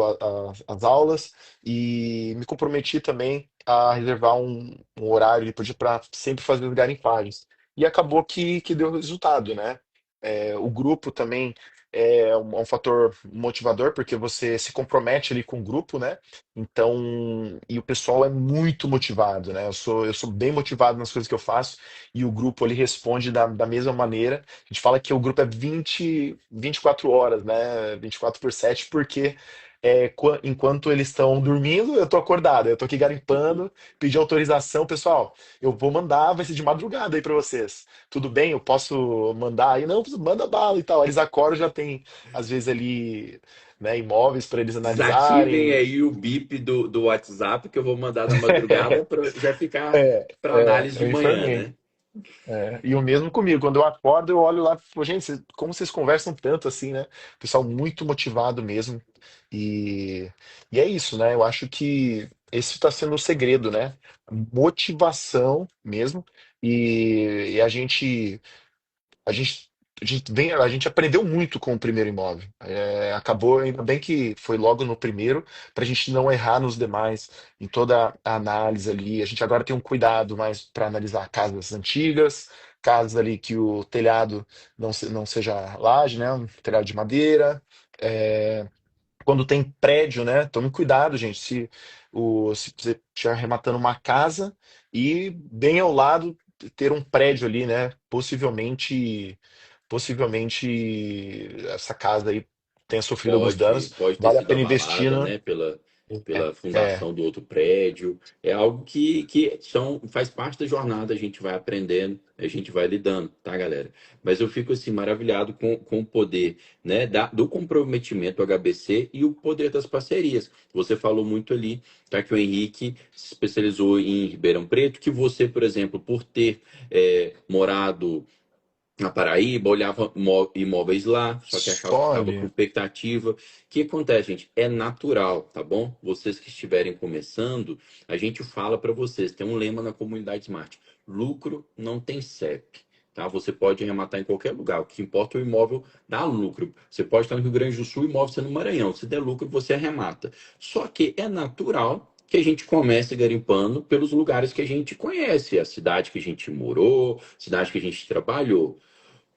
as aulas e me comprometi também a reservar um horário ali por dia para sempre fazer as garimpagens. E acabou que deu resultado, né? O grupo também é um fator motivador, porque você se compromete ali com o grupo, né? Então, e o pessoal é muito motivado, né? Eu sou bem motivado nas coisas que eu faço e o grupo ali responde da mesma maneira. A gente fala que o grupo é 24 horas, né? 24/7, porque enquanto eles estão dormindo, eu tô acordado, eu tô aqui garimpando, pedi autorização, pessoal, eu vou mandar, vai ser de madrugada aí para vocês. Tudo bem? Eu posso mandar aí? Não, manda bala e tal. Eles acordam, já tem, às vezes, ali, né, imóveis para eles Desativem analisarem. aí o bip do WhatsApp que eu vou mandar na madrugada para já ficar para análise de Eu manhã, informei. né? E o mesmo comigo, quando eu acordo, eu olho lá, pô, gente, como vocês conversam tanto assim, né? Pessoal muito motivado mesmo. E, e é isso, né? Eu acho que esse está sendo o segredo, né? Motivação mesmo. E a gente, a gente aprendeu muito com o primeiro imóvel. Acabou, ainda bem que foi logo no primeiro, para a gente não errar nos demais, em toda a análise ali. A gente agora tem um cuidado mais para analisar casas antigas, casas ali que o telhado não seja laje, né? Um telhado de madeira. É, quando tem prédio, né? Tome cuidado, gente. Se você estiver arrematando uma casa e bem ao lado ter um prédio ali, né? Possivelmente essa casa aí tenha sofrido alguns danos. Pode ter Vale a sido pena investir abalada, no. né, É, pela é, fundação do outro prédio. É algo que faz parte da jornada, a gente vai aprendendo, a gente vai lidando, tá, galera? Mas eu fico assim maravilhado com o poder, né, do comprometimento HBC e o poder das parcerias. Você falou muito ali, tá, que o Henrique se especializou em Ribeirão Preto, que você, por exemplo, por ter morado na Paraíba, olhava imóveis lá, só que achava que só estava com ali. expectativa. O que acontece, gente? É natural, tá bom? Vocês que estiverem começando, a gente fala para vocês, tem um lema na comunidade Smart. lucro não tem CEP. Tá? Você pode arrematar em qualquer lugar. O que importa é o imóvel dar lucro. Você pode estar no Rio Grande do Sul, o imóvel ser no Maranhão. Se der lucro, você arremata. Só que é natural que a gente comece garimpando pelos lugares que a gente conhece, a cidade que a gente morou, cidade que a gente trabalhou.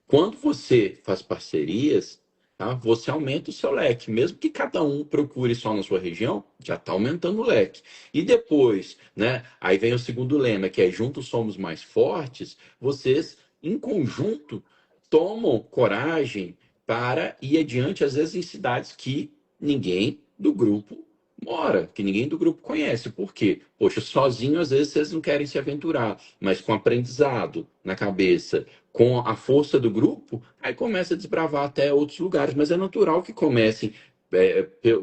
Quando você faz parcerias, tá? Você aumenta o seu leque. Mesmo que cada um procure só na sua região, já está aumentando o leque. E depois, né? Aí vem o segundo lema, que é juntos somos mais fortes. Vocês, em conjunto, tomam coragem para ir adiante, às vezes em cidades que ninguém do grupo mora, que ninguém do grupo conhece. Por quê? Poxa, sozinho às vezes vocês não querem se aventurar, mas com aprendizado na cabeça, com a força do grupo, aí começa a desbravar até outros lugares. Mas é natural que comecem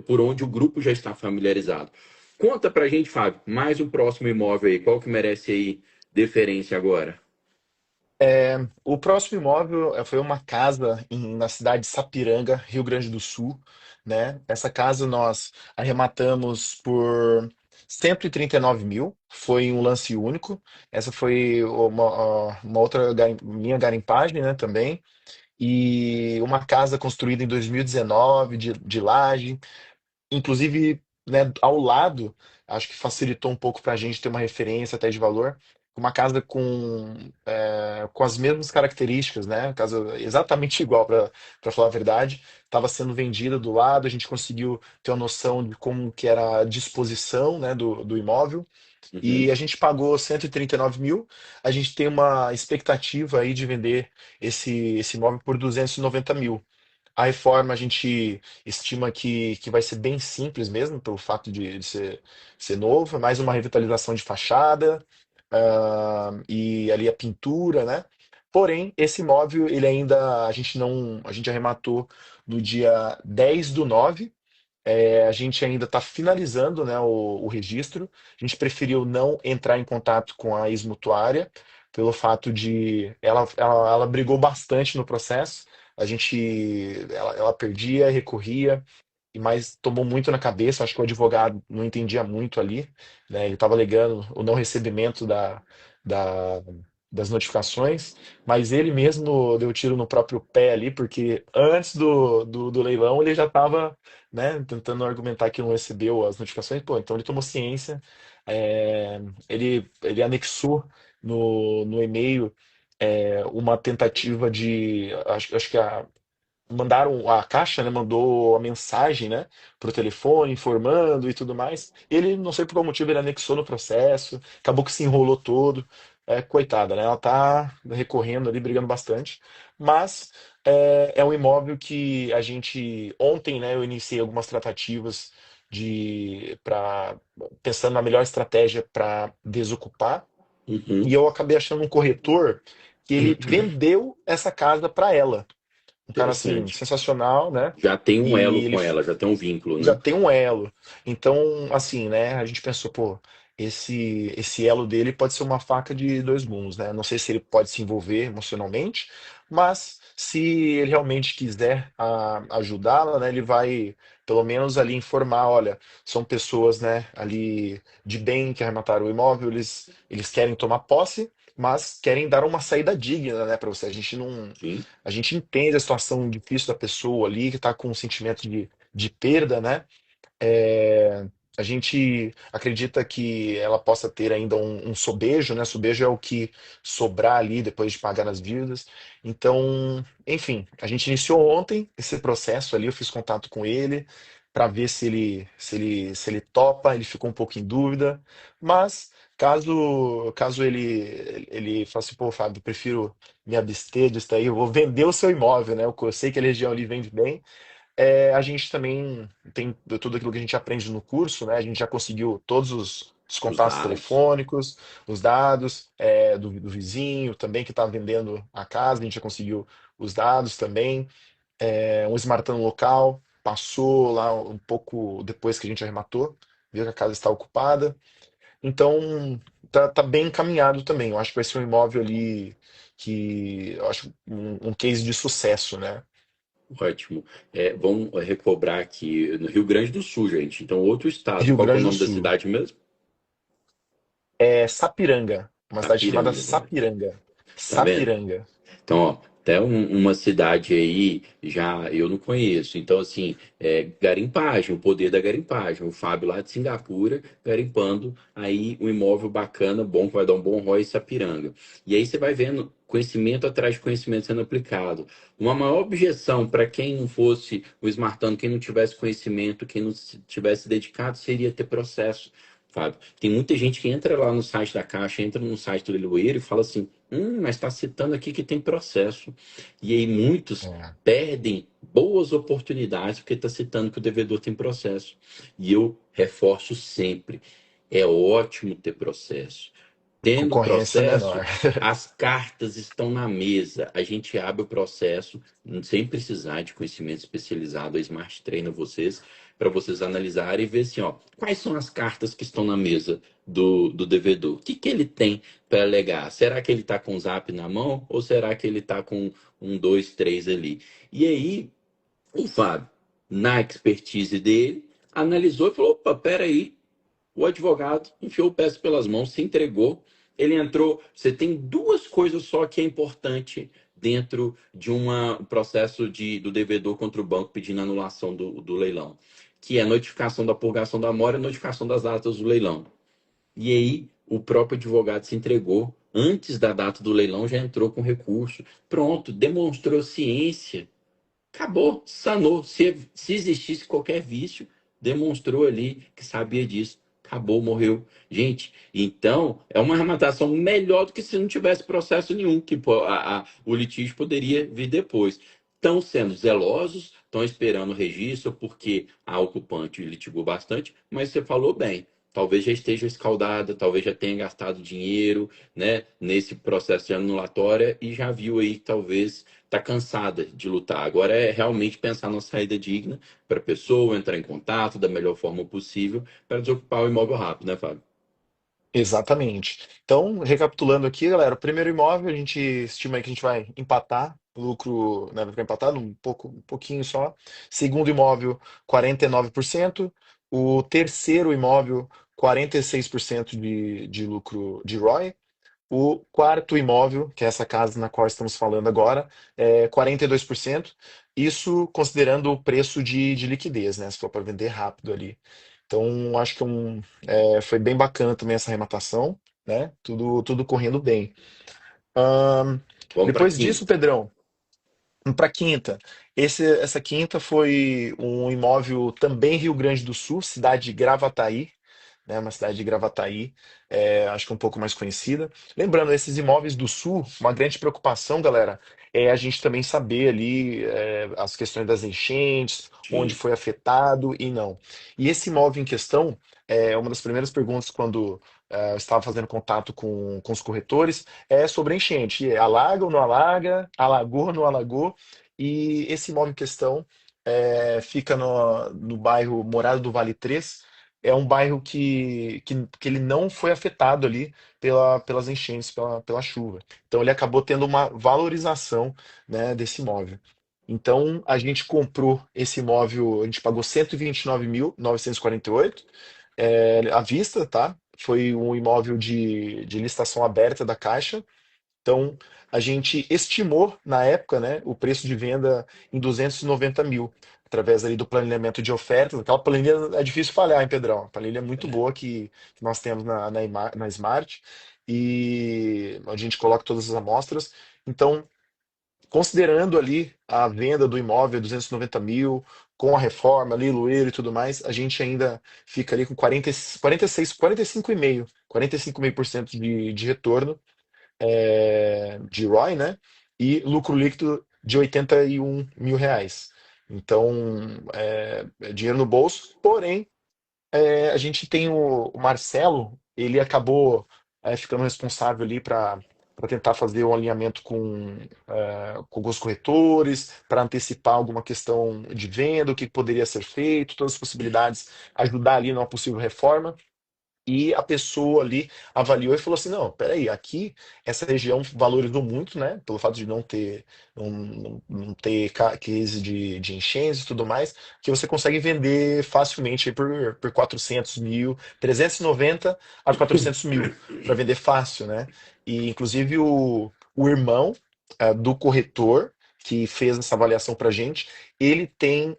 por onde o grupo já está familiarizado. Conta pra gente, Fábio, mais um próximo imóvel aí, qual que merece aí deferência agora? O próximo imóvel foi uma casa na cidade de Sapiranga, Rio Grande do Sul, né? Essa casa nós arrematamos por 139 mil, foi um lance único. Essa foi uma outra minha garimpagem, né, também. E uma casa construída em 2019, de laje. Inclusive, né, ao lado, acho que facilitou um pouco para a gente ter uma referência até de valor. Uma casa com as mesmas características, né? Casa exatamente igual, para falar a verdade. Estava sendo vendida do lado, a gente conseguiu ter uma noção de como que era a disposição, né, do imóvel. E Uhum, a gente pagou 139 mil. A gente tem uma expectativa aí de vender esse imóvel por 290 mil. A reforma a gente estima que vai ser bem simples mesmo, pelo fato de ser novo, é mais uma revitalização de fachada, e ali a pintura, né? Porém, esse imóvel, ele ainda, a gente não, a gente arrematou no dia 10/9. A gente ainda está finalizando, né, o registro. A gente preferiu não entrar em contato com a ex-mutuária, pelo fato de ela brigou bastante no processo. Ela perdia, recorria, e mais tomou muito na cabeça. Acho que o advogado não entendia muito ali, né? Ele estava alegando o não recebimento da- das notificações, mas ele mesmo deu tiro no próprio pé ali, porque antes do leilão ele já estava, né, tentando argumentar que não recebeu as notificações. Pô, então ele tomou ciência, é, ele anexou no e-mail uma tentativa acho que mandaram a caixa, né, mandou a mensagem, né, pro telefone informando e tudo mais. Ele, não sei por qual motivo, ele anexou no processo, acabou que se enrolou todo. Coitada, né? Ela tá recorrendo ali, brigando bastante. Mas é um imóvel que a gente ontem, né, eu iniciei algumas tratativas de para pensando na melhor estratégia para desocupar, e uhum. eu acabei achando um corretor que ele vendeu essa casa para ela. Um cara assim, Interessante. sensacional, né? Já tem um elo E ele com ela, já tem um vínculo, já né? tem um elo. Então, assim, né? A gente pensou, pô, esse elo dele pode ser uma faca de dois gumes, né? Não sei se ele pode se envolver emocionalmente, mas se ele realmente quiser ajudá-la, né? Ele vai, pelo menos ali informar, olha, são pessoas, né? Ali de bem que arremataram o imóvel, eles querem tomar posse, mas querem dar uma saída digna, né? Para você. A gente não, Sim. a gente entende a situação difícil da pessoa ali que está com um sentimento de perda, né? É, a gente acredita que ela possa ter ainda um sobejo, né? Sobejo é o que sobrar ali depois de pagar as dívidas. Então, enfim, a gente iniciou ontem esse processo ali. Eu fiz contato com ele para ver se ele topa. Ele ficou um pouco em dúvida, mas caso ele fale assim, pô, Fábio, eu prefiro me abster disso aí, eu vou vender o seu imóvel, né? Eu sei que a região ali vende bem. A gente também tem tudo aquilo que a gente aprende no curso, né? A gente já conseguiu todos os Os contatos dados. telefônicos, os dados do vizinho também que está vendendo a casa, a gente já conseguiu os dados também. Um smartphone local, passou lá um pouco depois que a gente arrematou, viu que a casa está ocupada. Então, tá bem encaminhado também. Eu acho que vai ser um imóvel ali que eu acho um case de sucesso, né? Ótimo. Vamos recobrar aqui no Rio Grande do Sul, gente. Então, outro estado. Rio Qual que é o Grande do nome da Sul. cidade mesmo? É Sapiranga. Uma cidade chamada Sapiranga, né? Sapiranga. Tá vendo? Sapiranga. Então, ó, até uma cidade aí já eu não conheço. Então, assim, garimpagem, o poder da garimpagem. O Fábio lá de Singapura, garimpando aí um imóvel bacana, bom, que vai dar um bom ROI em Sapiranga. E aí você vai vendo conhecimento atrás de conhecimento sendo aplicado. Uma maior objeção para quem não fosse o smartano, quem não tivesse conhecimento, quem não se tivesse dedicado, seria ter processo. Fábio, tem muita gente que entra lá no site da Caixa, entra no site do Leiloeiro e fala assim: mas está citando aqui que tem processo. E aí muitos É, perdem boas oportunidades porque está citando que o devedor tem processo. E eu reforço sempre: é ótimo ter processo. Tendo concorrência é processo, menor. as cartas estão na mesa. A gente abre o processo sem precisar de conhecimento especializado. A Smart treina vocês para vocês analisarem e ver assim, ó, quais são as cartas que estão na mesa do devedor. O que, que ele tem para alegar? Será que ele está com o zap na mão ou será que ele está com um, dois, três ali? E aí, o Fábio, na expertise dele, analisou e falou: opa, peraí, o advogado enfiou o pé pelas mãos, se entregou. Ele entrou. Você tem duas coisas só que é importante dentro de um processo do devedor contra o banco pedindo anulação do leilão, que é a notificação da purgação da mora e a notificação das datas do leilão. E aí o próprio advogado se entregou. Antes da data do leilão, já entrou com recurso. Pronto, demonstrou ciência. Acabou, sanou. Se existisse qualquer vício, demonstrou ali que sabia disso. Acabou, morreu. Gente, então é uma arrematação melhor do que se não tivesse processo nenhum, que o litígio poderia vir depois. Estão sendo zelosos, estão esperando o registro, porque a ocupante litigou bastante, mas você falou bem. Talvez já esteja escaldada, talvez já tenha gastado dinheiro, né, nesse processo de anulatória e já viu aí que talvez está cansada de lutar. Agora é realmente pensar numa saída digna para a pessoa entrar em contato da melhor forma possível para desocupar o imóvel rápido, né, Fábio? Exatamente. Então, recapitulando aqui, galera, o primeiro imóvel a gente estima aí que a gente vai empatar, o lucro, né, vai ficar empatado um pouquinho só. Segundo imóvel, 49%. O terceiro imóvel, 46% de lucro de ROI. O quarto imóvel, que é essa casa na qual estamos falando agora, é 42%. Isso considerando o preço de liquidez, né? Se for para vender rápido ali. Então, acho que foi bem bacana também essa arrematação, né? Tudo correndo bem. Ahn, Vamos para Depois disso, quinta. Pedrão, para quinta. Essa quinta foi um imóvel também Rio Grande do Sul, cidade de Gravataí, né, uma cidade de Gravataí, acho que um pouco mais conhecida. Lembrando, esses imóveis do Sul, uma grande preocupação, galera, é a gente também saber ali as questões das enchentes, onde Sim. foi afetado e não. E esse imóvel em questão, uma das primeiras perguntas quando eu estava fazendo contato com os corretores, é sobre a enchente. Alaga ou não alaga? Alagou ou não alagou? E esse imóvel em questão fica no bairro Morada do Vale 3. É um bairro que ele não foi afetado ali pelas enchentes, pela chuva. Então ele acabou tendo uma valorização, né, desse imóvel. Então a gente comprou esse imóvel, a gente pagou 129.948 à vista, tá? Foi um imóvel de licitação aberta da Caixa. Então, a gente estimou, na época, né, o preço de venda em 290 mil, através ali do planejamento de ofertas. Aquela planilha é difícil falhar, hein, Pedrão? A planilha é muito boa que nós temos na Smart, e a gente coloca todas as amostras. Então, considerando ali a venda do imóvel, 290 mil, com a reforma ali, Lueiro e tudo mais, a gente ainda fica ali com 40, 46, 45,5%, 45,5% de retorno de ROI, né? E lucro líquido de 81 mil reais. Então, é dinheiro no bolso. Porém, a gente tem o Marcelo, ele acabou ficando responsável ali para tentar fazer o alinhamento com os corretores, para antecipar alguma questão de venda, o que poderia ser feito, todas as possibilidades, ajudar ali numa possível reforma. E a pessoa ali avaliou e falou assim: não, peraí, aqui essa região valorizou muito, né? Pelo fato de não ter case de enchentes e tudo mais, que você consegue vender facilmente aí por 400 mil, 390 a 400 mil, para vender fácil, né? E inclusive o irmão do corretor que fez essa avaliação para gente, ele tem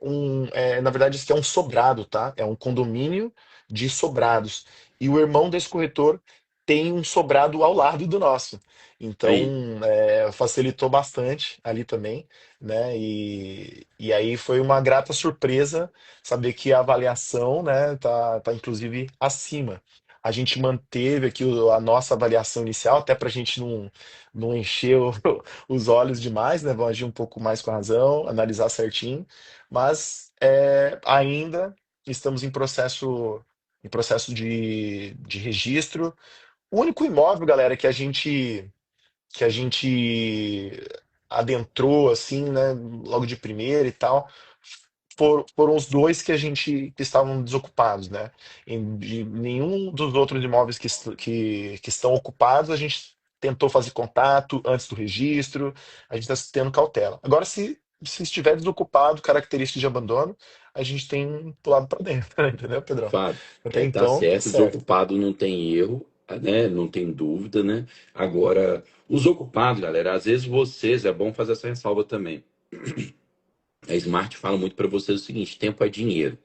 na verdade, isso aqui é um sobrado, tá? É um condomínio de sobrados. E o irmão desse corretor tem um sobrado ao lado do nosso. Então, Aí, facilitou bastante ali também, né? E aí foi uma grata surpresa saber que a avaliação, né, tá inclusive acima. A gente manteve aqui a nossa avaliação inicial, até para a gente não encher os olhos demais, né? Vamos agir um pouco mais com a razão, analisar certinho, mas ainda estamos em processo de registro. O único imóvel, galera, que a gente adentrou assim, né, logo de primeira e tal, foram os dois que estavam desocupados, né? De nenhum dos outros imóveis que estão ocupados, a gente tentou fazer contato antes do registro, a gente está tendo cautela. Agora, se estiver desocupado, característica de abandono, a gente tem pulado para dentro, entendeu, Pedrão? Fábio, Até tá então, tá certo, certo. desocupado não tem erro, né? Não tem dúvida, né? Agora, os ocupados, galera, às vezes vocês, é bom fazer essa ressalva também. A Smart fala muito para vocês o seguinte: tempo é dinheiro.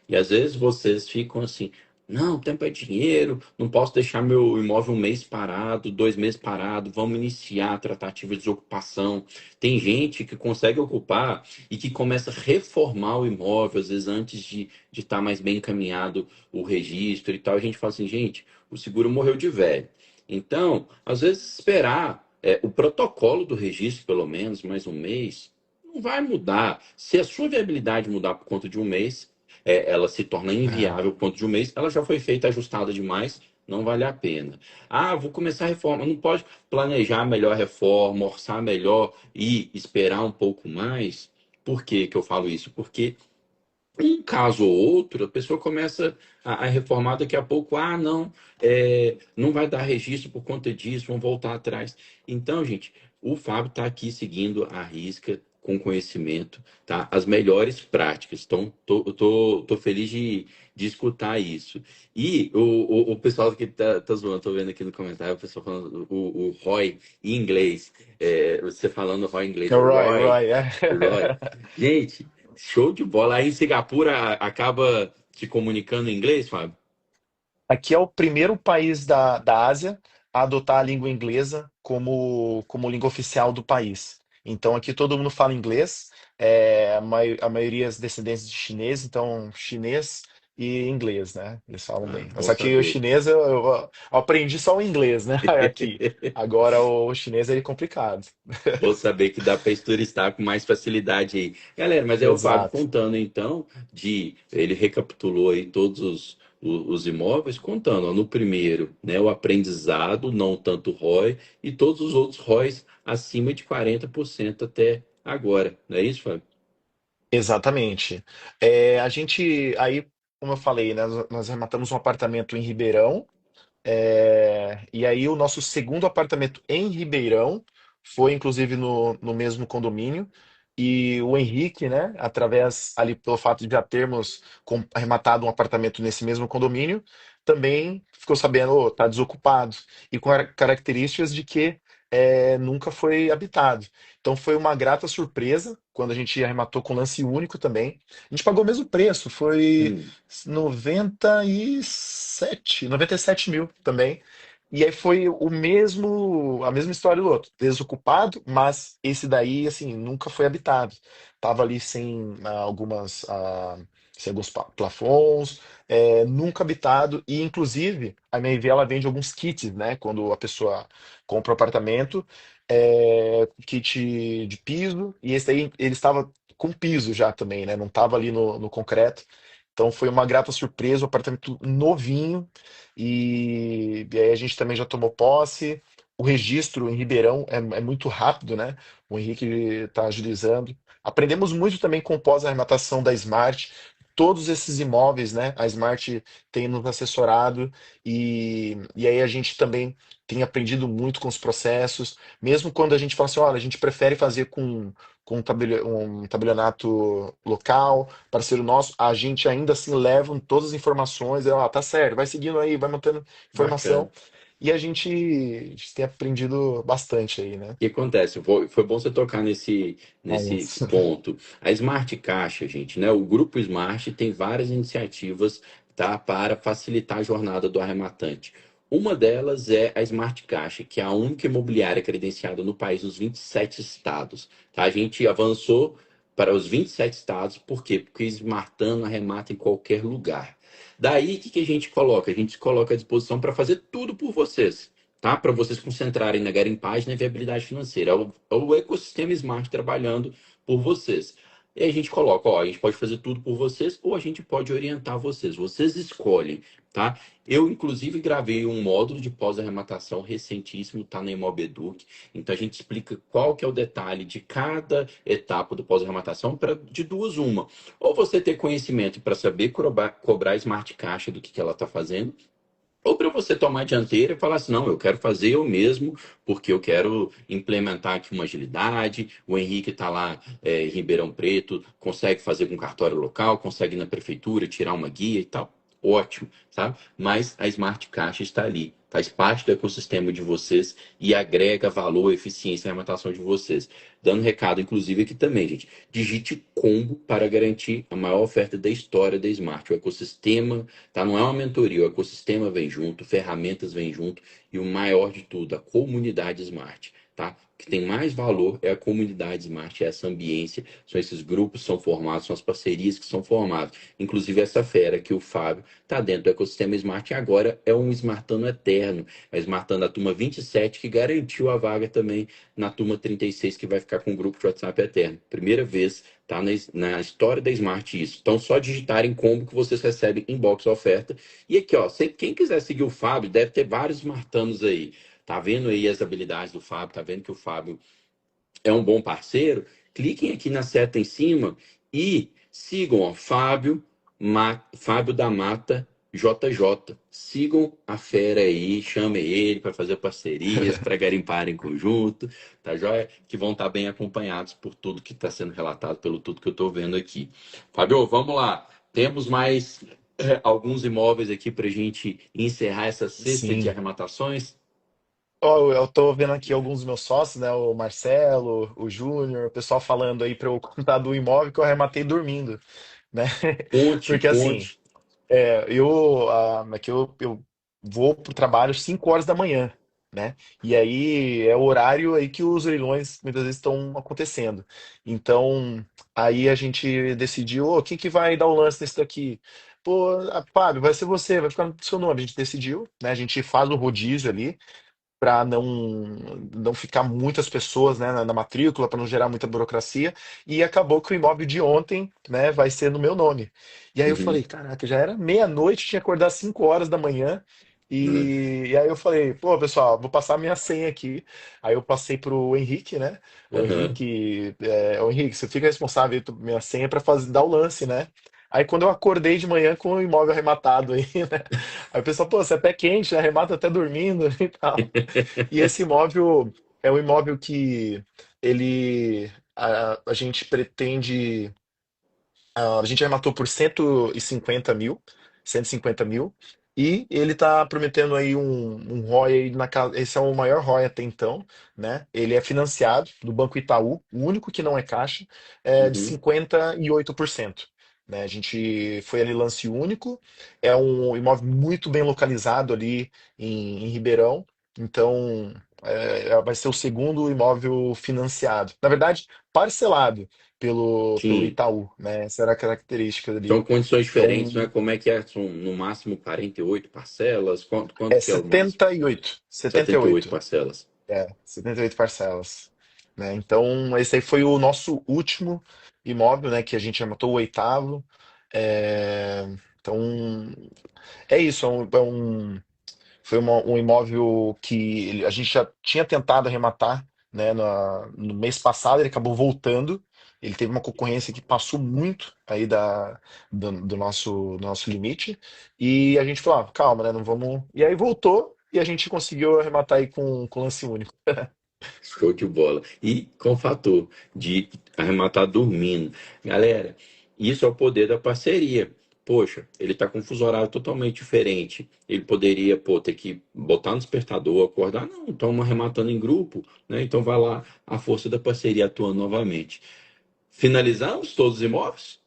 E às vezes vocês ficam assim, não, tempo é dinheiro, não posso deixar meu imóvel um mês parado, 2 meses parado, vamos iniciar a tratativa de desocupação. Tem gente que consegue ocupar e que começa a reformar o imóvel, às vezes antes de estar mais bem encaminhado o registro e tal. A gente fala assim, gente, o seguro morreu de velho. Então, às vezes esperar o protocolo do registro, pelo menos, mais um mês, não vai mudar. Se a sua viabilidade mudar por conta de um mês, ela se torna É, inviável por conta de um mês, ela já foi feita ajustada demais, não vale a pena. Ah, vou começar a reforma. Não pode planejar melhor a reforma, orçar melhor e esperar um pouco mais. Por que que eu falo isso? Porque um caso ou outro, a pessoa começa a reformar daqui a pouco, ah, não, não vai dar registro por conta disso, vão voltar atrás. Então, gente, o Fábio está aqui seguindo a risca, com conhecimento, tá? As melhores práticas. Então, tô feliz de escutar isso. E o pessoal que tá zoando, tô vendo aqui no comentário, o pessoal falando o Roy em inglês, você falando Roy em inglês, é é o Roy, Roy, Roy, Roy. Gente, show de bola. Aí em Singapura acaba se comunicando em inglês, Fábio? Aqui é o primeiro país da Ásia a adotar a língua inglesa como língua oficial do país. Então aqui todo mundo fala inglês, a maioria é descendentes de chinês, então chinês e inglês, né? Eles falam Ah, bem. Mas bom aqui o saber. chinês eu aprendi só o inglês, né? Aqui. Agora o chinês é complicado. Bom saber que dá para turistar com mais facilidade aí. Galera, mas é o Fábio Exato. contando então, ele recapitulou aí todos os imóveis, contando, ó, no primeiro, né, o aprendizado, não tanto ROI, e todos os outros ROIs acima de 40% até agora. Não é isso, Fábio? Exatamente. A gente, aí, como eu falei, né, nós rematamos um apartamento em Ribeirão. E aí o nosso segundo apartamento em Ribeirão foi inclusive no mesmo condomínio. E o Henrique, né, através ali pelo fato de já termos arrematado um apartamento nesse mesmo condomínio, também ficou sabendo, oh, tá desocupado e com características de que nunca foi habitado. Então foi uma grata surpresa quando a gente arrematou com lance único também. A gente pagou o mesmo preço, foi Hum. 97 mil também. E aí foi a mesma história do outro, desocupado, mas esse daí, assim, nunca foi habitado. Tava ali sem alguns plafons, nunca habitado, e inclusive a MRV ela vende alguns kits, né? Quando a pessoa compra o apartamento, kit de piso, e esse aí ele estava com piso já também, né? Não estava ali no concreto. Então foi uma grata surpresa, um apartamento novinho, e aí a gente também já tomou posse. O registro em Ribeirão é muito rápido, né? O Henrique está agilizando. Aprendemos muito também com o pós-arrematação da Smart. todos esses imóveis, né, a Smart tem nos assessorado e aí a gente também tem aprendido muito com os processos, mesmo quando a gente fala assim, olha, a gente prefere fazer com um tabelionato local, parceiro nosso, a gente ainda assim leva todas as informações, tá certo, vai seguindo aí, vai mantendo informação, Bacana. e a gente tem aprendido bastante aí, né? O que acontece? Foi bom você tocar nesse Mas, ponto. A Smart Caixa, gente, né? O Grupo Smart tem várias iniciativas, tá, para facilitar a jornada do arrematante. Uma delas é a Smart Caixa, que é a única imobiliária credenciada no país, nos 27 estados. Tá? A gente avançou para os 27 estados, por quê? Porque Smartano arremata em qualquer lugar. Daí, o que a gente coloca? A gente se coloca à disposição para fazer tudo por vocês, tá? Para vocês concentrarem na garimpagem e na viabilidade financeira. É o ecossistema Smart trabalhando por vocês. E aí a gente coloca, ó, a gente pode fazer tudo por vocês ou a gente pode orientar vocês. Vocês escolhem, tá? Eu, inclusive, gravei um módulo de pós-arrematação recentíssimo, tá na Imobeduc. Então a gente explica qual que é o detalhe de cada etapa do pós-arrematação para de duas uma. Ou você ter conhecimento para saber cobrar Smart Caixa do que ela está fazendo, ou para você tomar a dianteira e falar assim, não, eu quero fazer eu mesmo, porque eu quero implementar aqui uma agilidade. O Henrique está lá em Ribeirão Preto, consegue fazer com cartório local, consegue ir na prefeitura, tirar uma guia e tal. Ótimo, sabe? Mas a Smart Caixa está ali, faz parte do ecossistema de vocês e agrega valor, eficiência na arrematação de vocês. Dando recado, inclusive, aqui também, gente. Digite combo para garantir a maior oferta da história da Smart. O ecossistema, tá? Não é uma mentoria, o ecossistema vem junto, ferramentas vem junto e o maior de tudo, a comunidade Smart, tá? O que tem mais valor é a comunidade Smart, é essa ambiência, são esses grupos que são formados, são as parcerias que são formadas. Inclusive essa fera que o Fábio tá dentro do ecossistema Smart e agora é um Smartano eterno, é o Smartano da turma 27 que garantiu a vaga também na turma 36 que vai ficar com o grupo de WhatsApp eterno. Primeira vez, tá na história da Smart isso. Então, só digitarem combo que vocês recebem inbox oferta. E aqui, ó, quem quiser seguir o Fábio, deve ter vários Smartanos aí. Tá vendo aí as habilidades do Fábio? Tá vendo que o Fábio é um bom parceiro? Cliquem aqui na seta em cima e sigam, ó, Fábio da Mata JJ. Sigam a fera aí, chamem ele para fazer parcerias, para garimpar em conjunto, tá joia? Que vão estar bem acompanhados por tudo que está sendo relatado, pelo tudo que eu estou vendo aqui. Fábio, vamos lá. Temos mais alguns imóveis aqui para a gente encerrar essa cesta de sim. arrematações. Ó, eu tô vendo aqui alguns dos meus sócios, né? O Marcelo, o Júnior, o pessoal falando aí para eu contar do imóvel que eu arrematei dormindo, né? Conte, Porque assim, conte. é que eu vou pro trabalho 5 horas da manhã, né? E aí é o horário aí que os leilões muitas vezes estão acontecendo. Então, aí a gente decidiu, quem que vai dar o lance nesse daqui? Pô, Fábio, vai ser você, vai ficar no seu nome. A gente decidiu, né? A gente faz o rodízio ali para não ficar muitas pessoas, né, na matrícula, para não gerar muita burocracia, e acabou que o imóvel de ontem, né, vai ser no meu nome. E aí eu falei, Uhum, caraca, já era meia-noite, tinha que acordar 5 horas da manhã, né? e aí eu falei, pô, pessoal, vou passar a minha senha aqui. Aí eu passei pro Henrique, né? Aham. O Henrique, você fica responsável aí por minha senha para fazer dar o lance, né? Aí quando eu acordei de manhã com o imóvel arrematado aí, né? Aí o pessoal, pô, você é pé quente, né? Arremata até dormindo e tal. E esse imóvel é um imóvel que a gente pretende, a gente arrematou por 150 mil, 150 mil, e ele está prometendo aí um ROI aí na casa, esse é o maior ROI até então, né? Ele é financiado do Banco Itaú, o único que não é caixa, de Uhum. 58%. Né? A gente foi ali lance único, é um imóvel muito bem localizado ali em Ribeirão, então vai ser o segundo imóvel financiado. Na verdade, parcelado pelo Sim. Itaú, né? Essa era a característica São ali. condições diferentes, né? Então, Como é que é? São no máximo 48 parcelas? Quanto é que é o máximo? 78, 78 78, 78, parcelas. 78 parcelas, né? Então, esse aí foi o nosso último imóvel, né? Que a gente matou o oitavo. É, Então, é isso. Foi um imóvel que a gente já tinha tentado arrematar, né? No mês passado, ele acabou voltando. ele teve uma concorrência que passou muito aí do nosso limite, e a gente falou, ah, calma, né, não vamos... E aí voltou, e a gente conseguiu arrematar aí com lance único. Show de bola. E com o fator de arrematar dormindo. Galera, isso é o poder da parceria. Poxa, ele tá com um fuso horário totalmente diferente. Ele poderia, pô, ter que botar no despertador, acordar. Não, estamos arrematando em grupo, né? Então vai lá a força da parceria atuando novamente. Finalizamos todos os imóveis?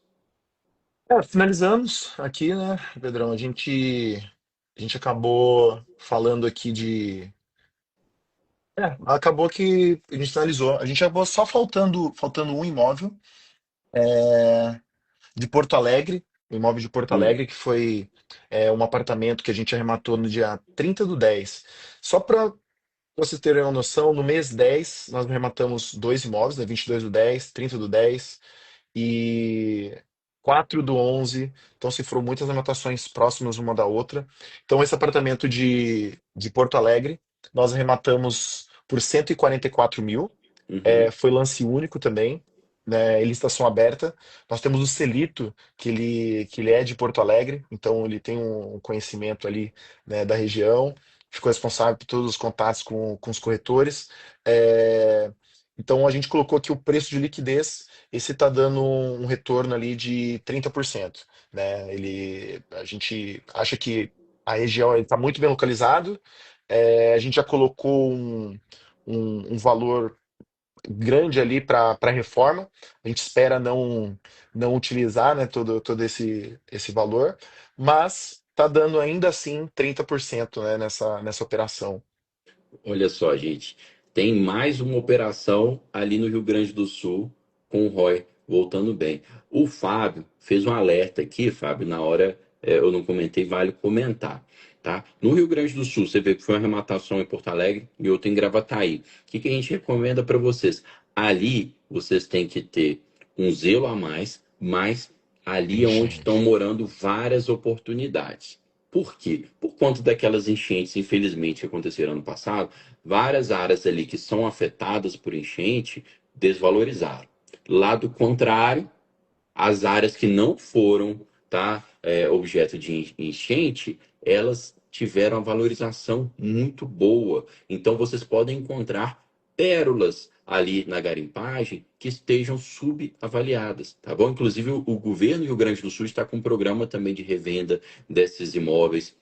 Finalizamos aqui, né, Pedrão? A gente acabou falando aqui de. Acabou que a gente finalizou. A gente acabou só faltando um imóvel de Porto Alegre, um imóvel de Porto Hum, Alegre, que foi um apartamento que a gente arrematou no dia 30/10. Só para vocês terem uma noção, no mês 10 nós arrematamos dois imóveis, né, 22/10, 30/10 e 4/11. Então, se foram muitas anotações próximas uma da outra. Então, esse apartamento de Porto Alegre, nós arrematamos por 144 mil. uhum. Foi lance único também, né, em licitação aberta. Nós temos o Celito, que ele é de Porto Alegre, então ele tem um conhecimento ali, né, da região, ficou responsável por todos os contatos com os corretores. É, então a gente colocou aqui o preço de liquidez, esse está dando um retorno ali de 30%, né? A gente acha que a região está muito bem localizado. A gente já colocou um valor grande ali para a reforma. A gente espera não utilizar, né, todo esse valor, mas está dando ainda assim 30%, né, nessa operação. Olha só, gente, tem mais uma operação ali no Rio Grande do Sul com o Roy voltando bem. O Fábio fez um alerta aqui, Fábio, na hora eu não comentei, vale comentar, tá? No Rio Grande do Sul, você vê que foi uma arrematação em Porto Alegre e outra em Gravataí. O que que a gente recomenda para vocês? Ali vocês têm que ter um zelo a mais, mas ali é onde estão Enchente. morando várias oportunidades. Por quê? Por conta daquelas enchentes, infelizmente, que aconteceram ano passado, várias áreas ali que são afetadas por enchente desvalorizaram. Lado contrário, as áreas que não foram, tá, objeto de enchente, elas tiveram uma valorização muito boa. Então vocês podem encontrar pérolas ali na garimpagem que estejam subavaliadas, tá bom? Inclusive o governo do Rio Grande do Sul está com um programa também de revenda desses imóveis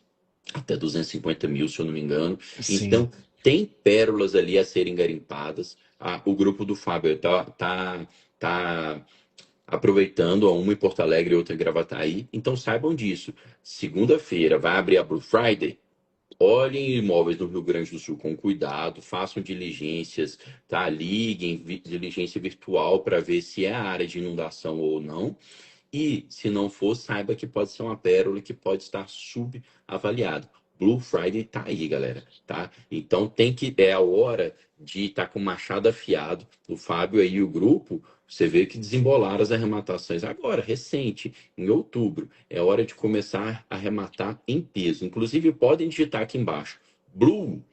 até 250 mil, se eu não me engano. Sim. Então, tem pérolas ali a serem garimpadas. Ah, o grupo do Fábio tá aproveitando uma em Porto Alegre e outra em Gravataí. Então, saibam disso. Segunda-feira vai abrir a Blue Friday. Olhem imóveis no Rio Grande do Sul com cuidado, façam diligências, tá? Liguem, diligência virtual para ver se é a área de inundação ou não. E, se não for, saiba que pode ser uma pérola que pode estar subavaliado. Blue Friday tá aí, galera, tá? Então é a hora de estar com o machado afiado. O Fábio aí e o grupo, você vê que desembolaram as arrematações agora, recente, em outubro. É hora de começar a arrematar em peso. Inclusive, podem digitar aqui embaixo. Blue,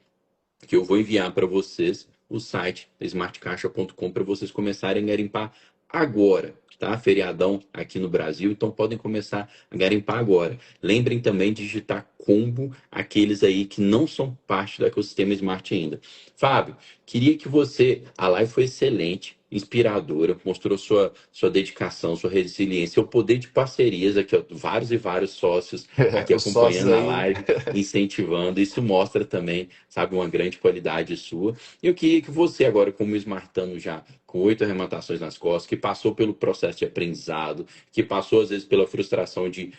que eu vou enviar para vocês o site smartcaixa.com para vocês começarem a garimpar agora, tá? Feriadão aqui no Brasil, então podem começar a garimpar agora. Lembrem também de digitar combo aqueles aí que não são parte do ecossistema Smart ainda. Fábio, queria que você, a live foi excelente, inspiradora, mostrou sua dedicação, sua resiliência, o poder de parcerias aqui, ó, vários e vários sócios aqui Os sócios acompanhando a aí. live, incentivando. Isso mostra também, sabe, uma grande qualidade sua. E eu queria que você, agora, como esmartano já com 8 arrematações nas costas, que passou pelo processo de aprendizado, que passou, às vezes, pela frustração de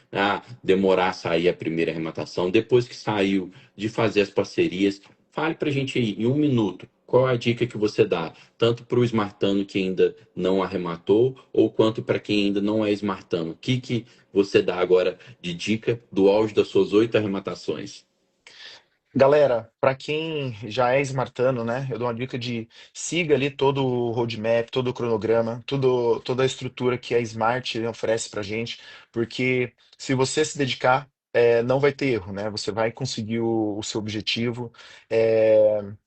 demorar a sair a primeira arrematação, depois que saiu, de fazer as parcerias, fale pra gente aí, em um minuto. Qual a dica que você dá, tanto para o esmartano que ainda não arrematou, ou quanto para quem ainda não é esmartano? O que você dá agora de dica do auge das suas 8 arrematações? Galera, para quem já é smartano, né, eu dou uma dica de siga ali todo o roadmap, todo o cronograma, toda a estrutura que a Smart oferece para gente, porque se você se dedicar, não vai ter erro, né? Você vai conseguir o seu objetivo.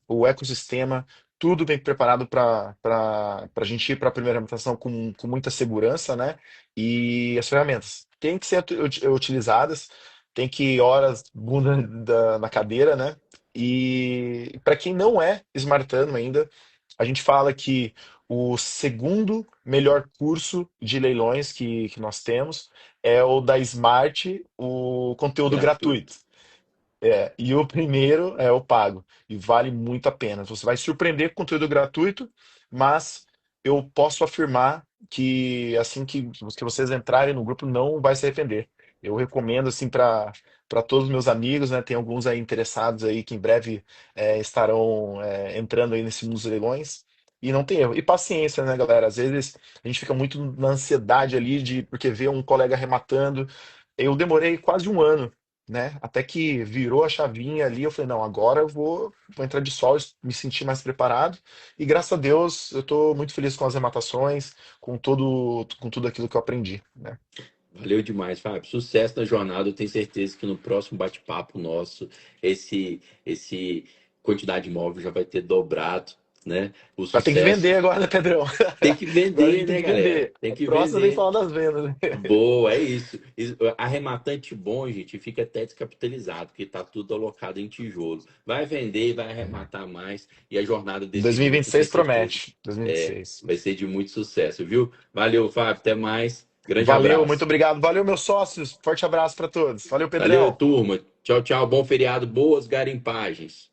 O ecossistema tudo bem preparado para a gente ir para a primeira alimentação com muita segurança, né? E as ferramentas têm que ser utilizadas, tem que ir horas bunda na cadeira, né? E para quem não é smartano ainda, a gente fala que o segundo melhor curso de leilões que nós temos é o da Smart, o conteúdo Gratuito. gratuito. E o primeiro é o pago. E vale muito a pena. Você vai surpreender com conteúdo gratuito, mas eu posso afirmar que assim que vocês entrarem no grupo, não vai se arrepender. Eu recomendo assim para todos os meus amigos, né? Tem alguns aí interessados aí que em breve estarão entrando aí nesse mundo dos leilões. E não tem erro. E paciência, né, galera? Às vezes a gente fica muito na ansiedade ali de porque vê um colega arrematando. Eu demorei quase um ano, né? Até que virou a chavinha ali, eu falei, não, agora vou entrar de sol, me sentir mais preparado. E graças a Deus, eu estou muito feliz com as rematações, com tudo aquilo que eu aprendi, né? Valeu demais, Fábio. Sucesso na jornada. Eu tenho certeza que no próximo bate-papo nosso, esse quantidade de imóvel já vai ter dobrado, né? O Mas tem que vender sucesso agora, né, Pedrão? tem que Agora a vender, gente tem né, que galera? vender. Tem A que próxima tem que vender. falar das vendas, né? Boa, é isso. Arrematante bom, gente, fica até descapitalizado, porque tá tudo alocado em tijolo. Vai vender, vai arrematar mais, e a jornada desse grupo, tenho 2026 certeza, promete. 2026. vai ser de muito sucesso, viu? Valeu, Fábio, até mais. Grande Valeu, muito abraço. obrigado. Valeu, meus sócios. Forte abraço para todos. Valeu, Valeu, Pedrão. turma. Tchau, tchau. Bom feriado, boas garimpagens.